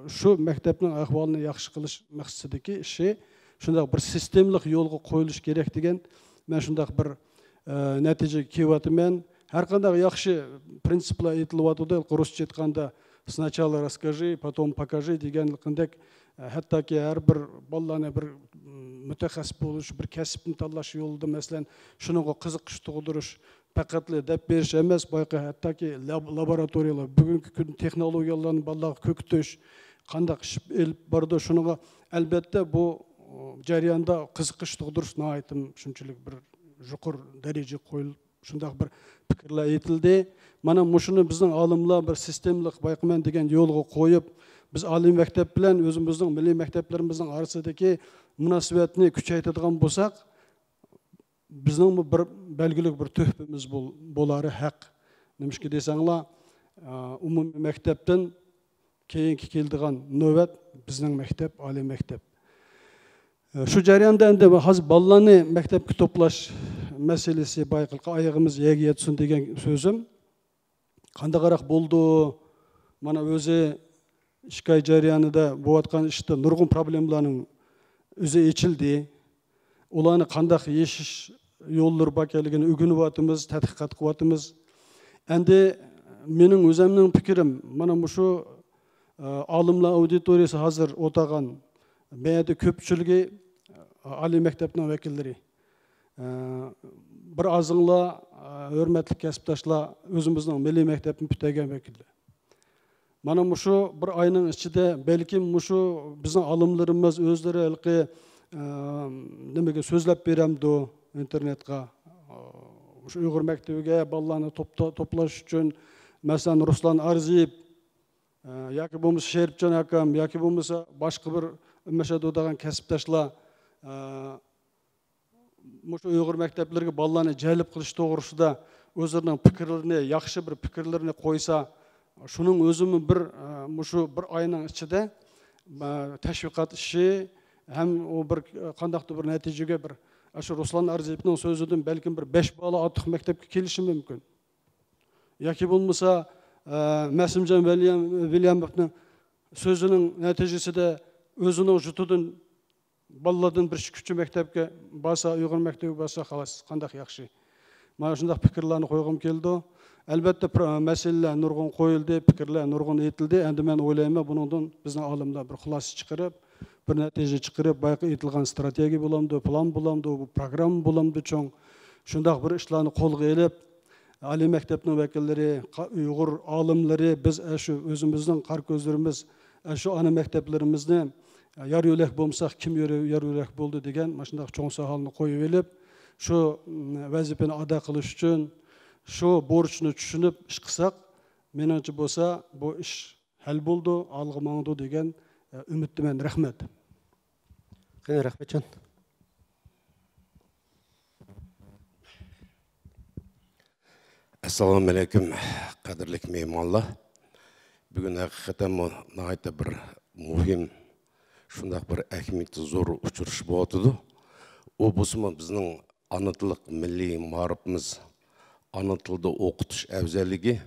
şu məktəbinin ahvalını yaxşı qilish maqsadidagi işi şundaq bir sistemlik yolga qo'yilish kerak degan men shundaq bir natijaga kelyapman. Har qanday yaxshi prinsiplar aytilyapti. Ruscha aytganda сначала расскажи, потом покажи degan qanday hattoki har bir bolalarni bir mutaxassis bo'lish, bir kasbni tanlash yo'lida masalan shunga qiziqish tug'dirish faqat deb berish emas, boyqa hattoki laboratoriyalar bugungi kun texnologiyalarni bolalarga ko'kitish qanday ish elib bordi shunga albatta bu jarayonda qiziqish tug'dirish nihoyatim shunchalik bir yuqori daraja qo'yilib shunday bir fikrlar aytildi. Mana shuni bizning olimlar bir sistemlik bayqaman degan yo'lga qo'yib biz oliy maktab bilan o'zimizning milliy maktablarimizning orasidagi munosabatni kuchaytiradigan bo'lsak, bizning bir belgilik bir tuhfamiz bo'lari haq. Nimishki desanglar, umumiy maktabdan keyingi keldigan navbat bizning maktab, oliy maktab. Şu jarayonda endi hozir bolalarni maktabga to'plash masalasi bayqilqa oyog'imiz yerga yetsin degan so'zim. Qandaqaroq bo'ldi? Mana o'zi ishkay jarayonida bo'layotgan ishda nurg'un problemalarning o'zi yechildi. Ularni qandaq yeshish yo'llari borligini o'rganyapmiz, tadqiqot qilyapmiz. Endi mening o'zimning fikrim, mana shu olimlar auditoriyasi hozir o'tagan beyde köpçülüğü Ali Mektep'nin vekilleri. Bir azınla hürmetli kesiptaşla özümüzün Milli Mektep'in bütegen vekilleri. Mana şu bir ayının içinde belki şu bizim alımlarımız özleri elki demege sözlep beremdi internetga. Şu Uyghur Mektebi'ge ballarını toplaş için mesela Ruslan Arziyev yoki bo'lmasa Sheripjon akam yoki bo'lmasa boshqa bir mashhur o'dagan kasbdoshlar shu Uyg'ur maktablariga bolalarni jalb qilish to'g'risida o'zlarining fikrlarini, yaxshi bir fikrlarini qo'ysa, shuning o'zimi bir shu bir oyning ichida tashviqot ishi ham u bir qandaqdir bir natijaga bir shu Ruslan Arziyevning so'zidan balkim bir 5 bola ortiq maktabga kelishi mumkin. Yoki bo'lmasa Məsimcan Williamov'un sözünün neticesinde özünün jutudan balalardan bir küçük mektepke basa, Uyghur mektebi basa xalas, qandaq yaxşı. Mana şundaq fikirlerini qo'ygum keldi. Albatta meseleler nurg'un qo'yildi, fikirler nurg'un aytildi. Endi men o'ylayman bundan bizning olimlar bir xulosa chiqarib, bir natija chiqarib, bayqa aytilgan strategiya bo'lamdi, plan bo'lamdi, bu program bo'lamdi cho'ng. Shundaq bir ishlarni qo'lga elib Ali Mektep'nin vekilleri, Uyghur alimleri, biz şu özümüzden kar gözlerimiz, şu ana mekteplerimizde yar yölek bulmuşsak kim yar yölek buldu degen, maşındaki çoğun sahalını koyuvelip, şu vazifeni ada kılış için, şu borçunu düşünüp iş kısak, menençe bolsa bu iş hal buldu, algımandı degen ümitlimen. Rahmet. Rahmetcan. Assalamu alaikum, qadrlik mehmonlar. Bugün hakikaten nəhayət bir muhim, şundaq bir əhəmiyyətli zor uçuruş bo'ldi. O busma bizning ana tillik milliy ma'rifimiz, ana tilda o'qitish afzalligi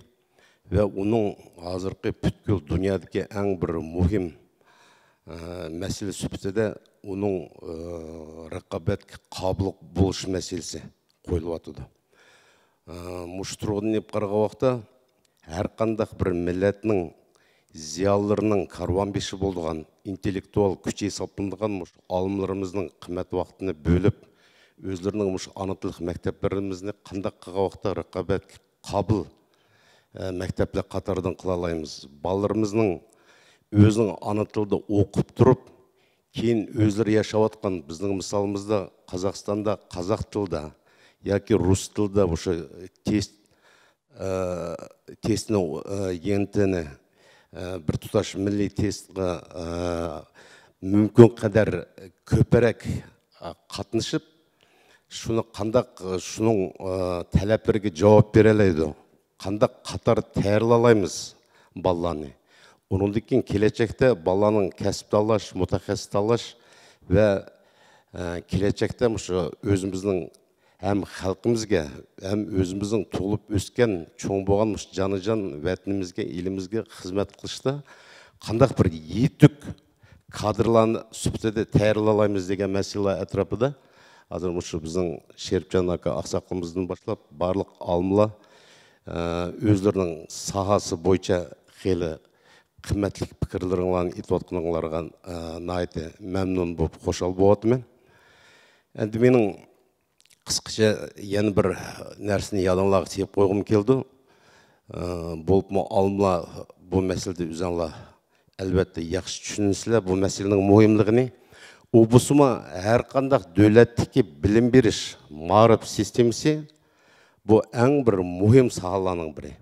va uning hozirgi butkul dunyodagi eng bir muhim masala sifatida uning raqobatga qobil bo'lish masalasi qo'yilyapti. Muşturğun nep qarıqa vaqta her qandaq bir milletning ziyallarının karvan beşi bolduğan intellektual küçe saplandığan alimlerimizдің qimmat vaqtını bölüp өзлерінің мұш ана тілік мектептерімізіне қандай қағауақта рақабет қабыл мектеплер қатардан қылалаймыз. Балаларымыздың өзінің ана тілді оқып тұрып, кейін өзлері яшап атқан біздің мысалымызда Қазақстанда қазақ тілді, яки рус тілді тестінің ентіні бір тұташ милли тестіға мүмкін қадар көпірек қатынышып, шұның тәләптерге жауап бере алайды. Қандай қатар тәйірлалаймыз баланы. Оныңды кейін келечекте баланың кәсіп талаш, мұтахәсіп талаш вә келечекте өзіміздің әм халқымызға, әм өзіміздің толып өскен, чоң болған жаны-жан вәтінімізге, елімізге қызмет қылышта, қандай бір етік кадрланы сүптеде тәйірлалаймыз деген мәселе әтрапыда. Азыр біздің Шеріпжан ака ақсақалымыздан башлап, барлық алымла өзлерінің сағасы бойынша қелі қымметлік пікірлеріңларын ит отқыныңларға найты мәмнун болып қошал болатымен. Әнді менің қысқаша ені бір нәрсіне ядаңлағы тиіп қойғым келді. Болып мұ алымла бұл мәселеде үзаңла әлбәтті яқшы түшінісілі бұл мәселенің мұйымлығыны. Обысыма әрқандақ дөләттіке білім беріш марып системісі бұл әң бір мұйым сағаланың бірі.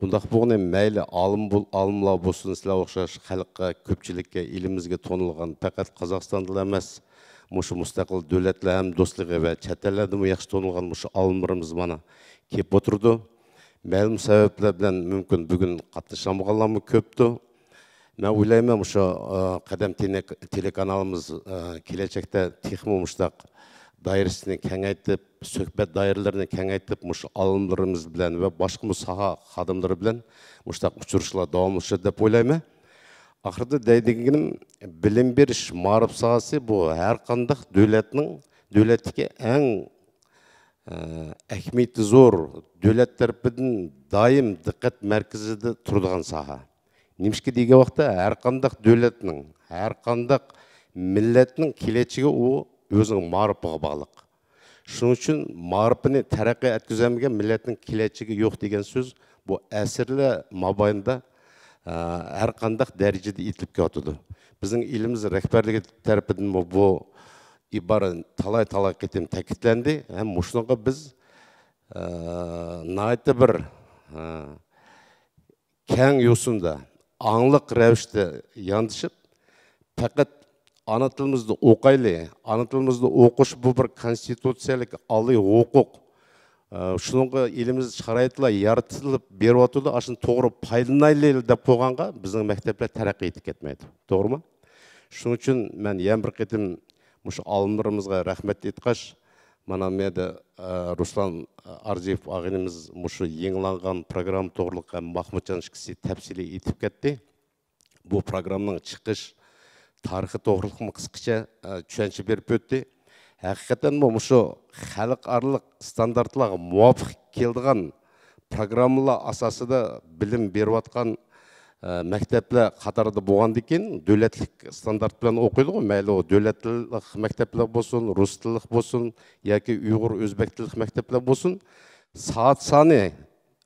Бұндақ бұғыны мәйлі алымла болсын сілі оқшаш қалыққа, көпчілікке, елімізге тонылған пәкәт Қазақстандылы әмәс, мұшы мұстақыл дөләтлі әм достығы вә чәтәләді мұ яқшы тонылған мұшы алымырымыз мана кеп отырды. Мәлім сәбеплер білән мүмкін бүгін қатышамығаламы көпті. Мен ойлаймын мұшы қадам телеканалымыз келечекте техмі мұштақ дайырысыны кәңәйтіп, сөкбет дайырларыны кәңәйтіп, мұш алымдарымыз білән вә башқы мұсаға қадымдары білән мұштақ ұшырышыла давамлышы деп ойлаймын. Ақырды дәйдегенім білім беріш марып сағасы бұл әрқандық дөләттіке әң әкметі зор дөләттер бідің дайым диққат мәркізіді тұрдыған саға. Немшке деге вақта әрқандық дөләтінің, әрқандық милләтінің келечігі о өзінің марыпыға бағылық. Шының үшін марыпыны тәрәқи әткіземге милләтінің келечігі жоқ деген сөз бұл әсірлі мабайында әрқандық дәрежеде етіліп көтіді. Біздің еліміз рәкбәрлігі тәріпідің бұл ибары талай-талай кетем тәкітленді. Әм мұшынға біз найты бір кәң юсында аңлық рәвішті яндышып, пәкет ана тілімізді оқайлы, ана тілімізді оқыш бұл бір конституциялық алы оқуқ. Шыныңға еліміз шығарайтыла яртылып беру атуды, ашын тоғыры пайдынайлы деп қоғанға біздің мәктеплер тәрәқи етіп кетмейді. Тоғыр ма? Шының үшін мен ең бір кетім мұшы алымдарымызға рахмет етқаш, мана меді Руслан Арзиев ағынымыз мұшы еңланған программ тоғырлыққа Махмұтжан кісі тәпсілі етіп кетті. Бұл программның чықыш тарихы тоғырлықмы қысқыша түшәнші беріп өтті. Әқиқаттан мұшы халық арлық стандартлаға муафық келдіған программыла асасыда білім беріп атқан мәктеплі қатарда болғанды екен, дөләтлік стандарт білен оқиды ғой, мәлі о дөләтлік мәктеплі болсын, рус тілік болсын, яки ұйғыр өзбек тілік мәктеплі болсын, сағат саны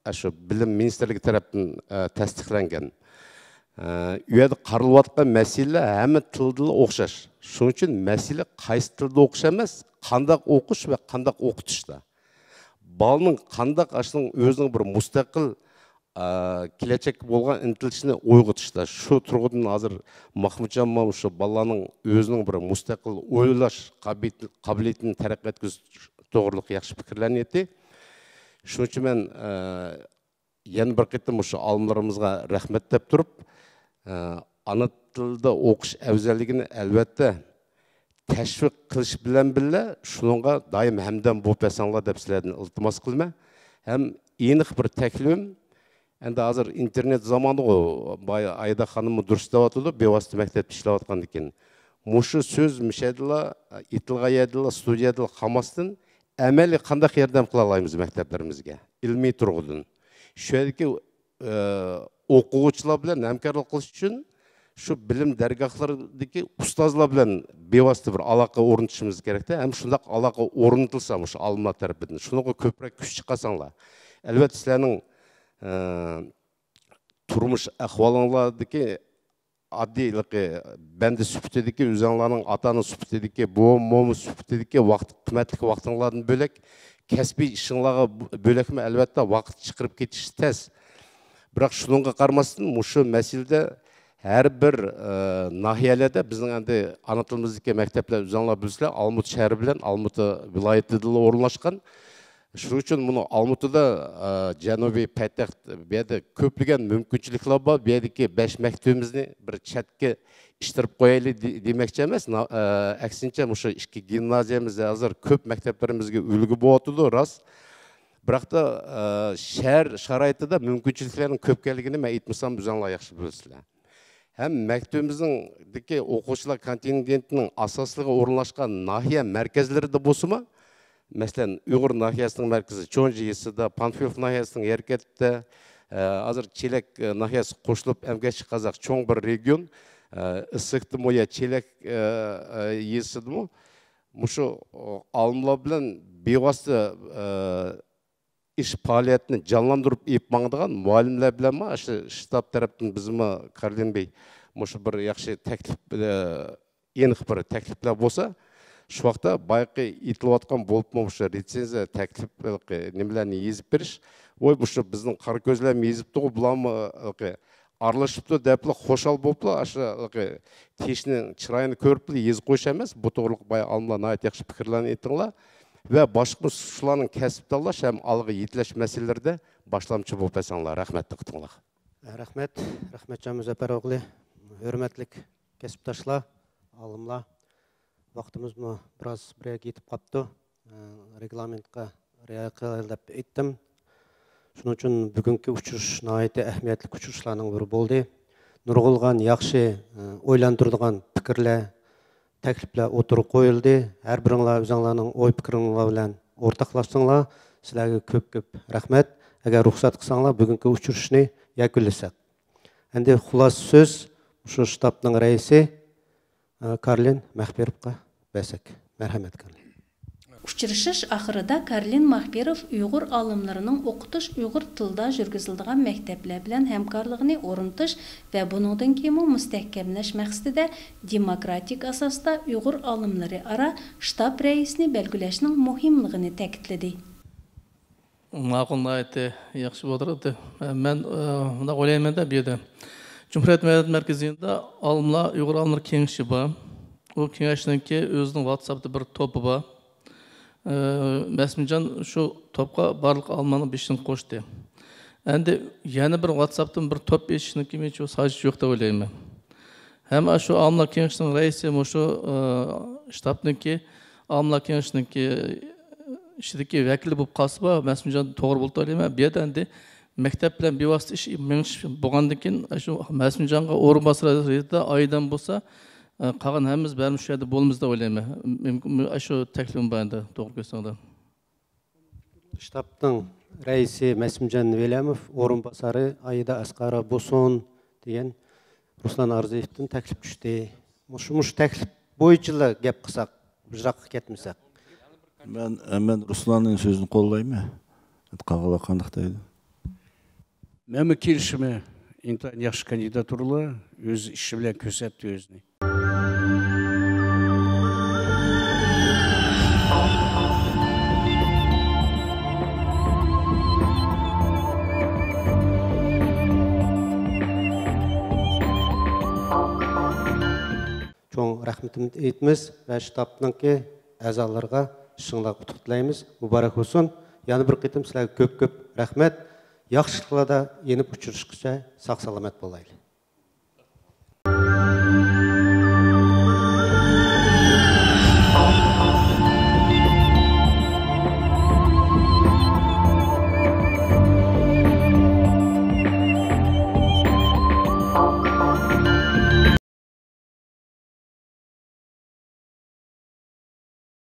білім министрлігі тарапын тәстіқленген. Үйеді қарылып атқан мәселе әмі тілділі оқшаш. Шың үшін мәселе қайсы тілді оқыш емес, қандақ оқыш вә қандақ оқытышта. Балының қандақ ашының өзінің бір мұстақыл келечек болған інтілішіне ойғытышта. Шу тұрғыдың азыр Махмұтжан мамышы баланың өзінің бір мұстақыл ойлаш қабілетін тәрәқ еткіз тоғырлық яқшы пікірлән еті. Шың үшін мен ең бір қеттім ұшы алымдарымызға рәхметтеп тұрып, ана тілді оқыш әвзәлігіні әлбәтті тәшвиқ қылыш білән-білі шыныңға дайым әмден болып әсаңла деп сіләдін ұлтымас қылма. Әм еніқ бір тәкілім, әнді азыр интернет заманы ғой, Айда ханымы дұрыстап атылы, бевасты мәктеп пішіліп атқан екен. Мұшы сөз мүшәділа, итілға еділа, студияділа қамастын, әмәлі қандақ ердем қылалаймыз мәктеплерімізге, ilmi тұрғыдың. Шөйдікі оқуғычылар білән әмкарлық қылыш үшін şu bilim dergahlarındaki ustazlar bilen bevasitə bir alaqa ornatışımız керек те. Hem şundaq alaqa ornatılsa şu alma tarafından. Şunu köprek güç çıkasanlar. Elbette sizlerin turmuş ahvalınlardaki addiyliki, bendi süpütedeki, üzerlerinin atanın süpütedeki, boğum momu süpütedeki kıymetli vaxtınlardan bölek, kesbi işinlağı bölek mi elbette vaxt çıkırıp geçiş tez. Bırak şununla karmasın, şu meselede her bir nahiyelerde bizim endi ana tilimizdeki mektepler üzerler bilsizler, Almut şehri bilen Almut vilayetinde orunlaşkan. Şu için bunu Almutu'da Janubi Paytaxt biyerde köplügen mümkünçilikler var. Biyerdeki 5 mektebimizni bir chatke iştirip koyaylı demekçi emas. Aksinçe şu iki gimnaziyamızda hazır köp mekteplerimizge ülgü boğatıdı rast. Бірақ та şehir şaraitida mümkünçiliklerin köpkeligini men aytmasam bizanlar yaxshi bilasizlar. Hem mektebimizdeki o'quvchilar kontingentining asosligi o'rinlashgan nahiya merkezlerida bo'lsa-mu, masalan, Uyg'ur nahiyasining markazi Chonjiyasida, Panfilov nahiyasining Erkatda, hozir Chelak nahiyasi qo'shilib Emgachi Qozoq cho'ng bir region, Issiqdimi yo Chelak yesidimi, mushu olimlar bilan bevosita iş faaliyetini canlandırıp yapmağından muallimler bilen mi? İşte ştab tarafından bizim Karlin Bey, şu bir yaxşı teklif, enik bir teklifler olsa, şu vaxtda bayqı itilatkan bolup mu şu recenziya teklif nemelerini yazıp beriş. Oy bu şu bizim Karagözlerimi yazıp da bulan mı arlaşıp da depli hoşal bopla aşağı teşinin çırayını körüp de yazı koyuş emez. Bu doğruluk bayağı alımlar nayet yaxşı fikirlerini ettiğinler. Ve başka suçların kesip dalaş hem algı yetileş meselelerde başlamçı bulup esenler. Rahmet tıktınlar. Rahmet Can Müzəffər oğlu, hürmetlik kesiptaşlar, alımlar. Vaktimiz mi biraz buraya gitip kaptı. Reglamentka riaya kılып ettim. Şunun için bugünkü uçuruş nayeti ehmiyetli uçuruşlarının biri oldu. Nurgulgan, yaxşı, oylandırdıgan fikirler, teklifler oturup koyuldu. Her birinler özünlerinin oy fikirler bilen ortaklaşsınlar. Sizlerge köp rahmet. Eğer ruhsat kılsanlar bugünkü uçuruşunu yakınlasak. Endi xulas söz şu ştabның reisi Karlin Mahberovga bəsək. Merhamet Karlin. Uçuruşuş ahırında Karlin Mahberov Uyghur alımlarının okutuş Uyghur tilda жүрgüzüldüğün mektepler bilen hemkarlığını oruntuş ve bunundan kimi müstehkemleş məqsədində demokratik asasda Uyghur alımları ara ştab reisini belgüleşinin muhimliğini təkidlədi. Maqul ayeti yaxşı bo'ldi. Men bunda o'ylayman da bu yerda Cumhuriyet Medeniyet Merkezi'nde alımlar, Uyghur alımlar kengişi var. O kengişinki özünün WhatsApp'ta bir topu var. Mesmican şu topka barlık almanın beşini koştu. Endi yana bir WhatsApp'tan bir top beşini kimi şu sadece yok da o'ylayman. Hem şu alımlar kengişinin reisi şu ştabniki alımlar kengişinki işteki vekili bu kasba Mesmican doğru buldu o'ylayman. Bu yerda endi mektep bilen bir vasıta iş meniş bolgandan keyin şu Mesmicanга orun basırda aydan bolsa kalan hemimiz bermiş yerdə bolumuz da o'ylayman. Mümkün şu teklifim barında doğru görsənglər. Ştabның reisi Mesmican Velamov, orun basarı Ayda Asqara Boson deyen Ruslan Arziyev'tin teklif düştü. Muş teklif boyunca gap qısaq, jıraq ketmisaq. Ben Ruslan'ın sözünü kollayayım. Qağala qandaqdaydı. Məmə kelişimi intayin yaxşı kandidaturalar öz işi bilen körsətdi özünü. Çoğun rahmetimiz etimiz ve ştabnınki əzalarga şыңlaq qutuqlayımız. Mübarek olsun. Yani bir qitim sizlerge köp rahmet. Yaxşılıqlarda yenip uçuruşqıça sağ salamet bolaylı.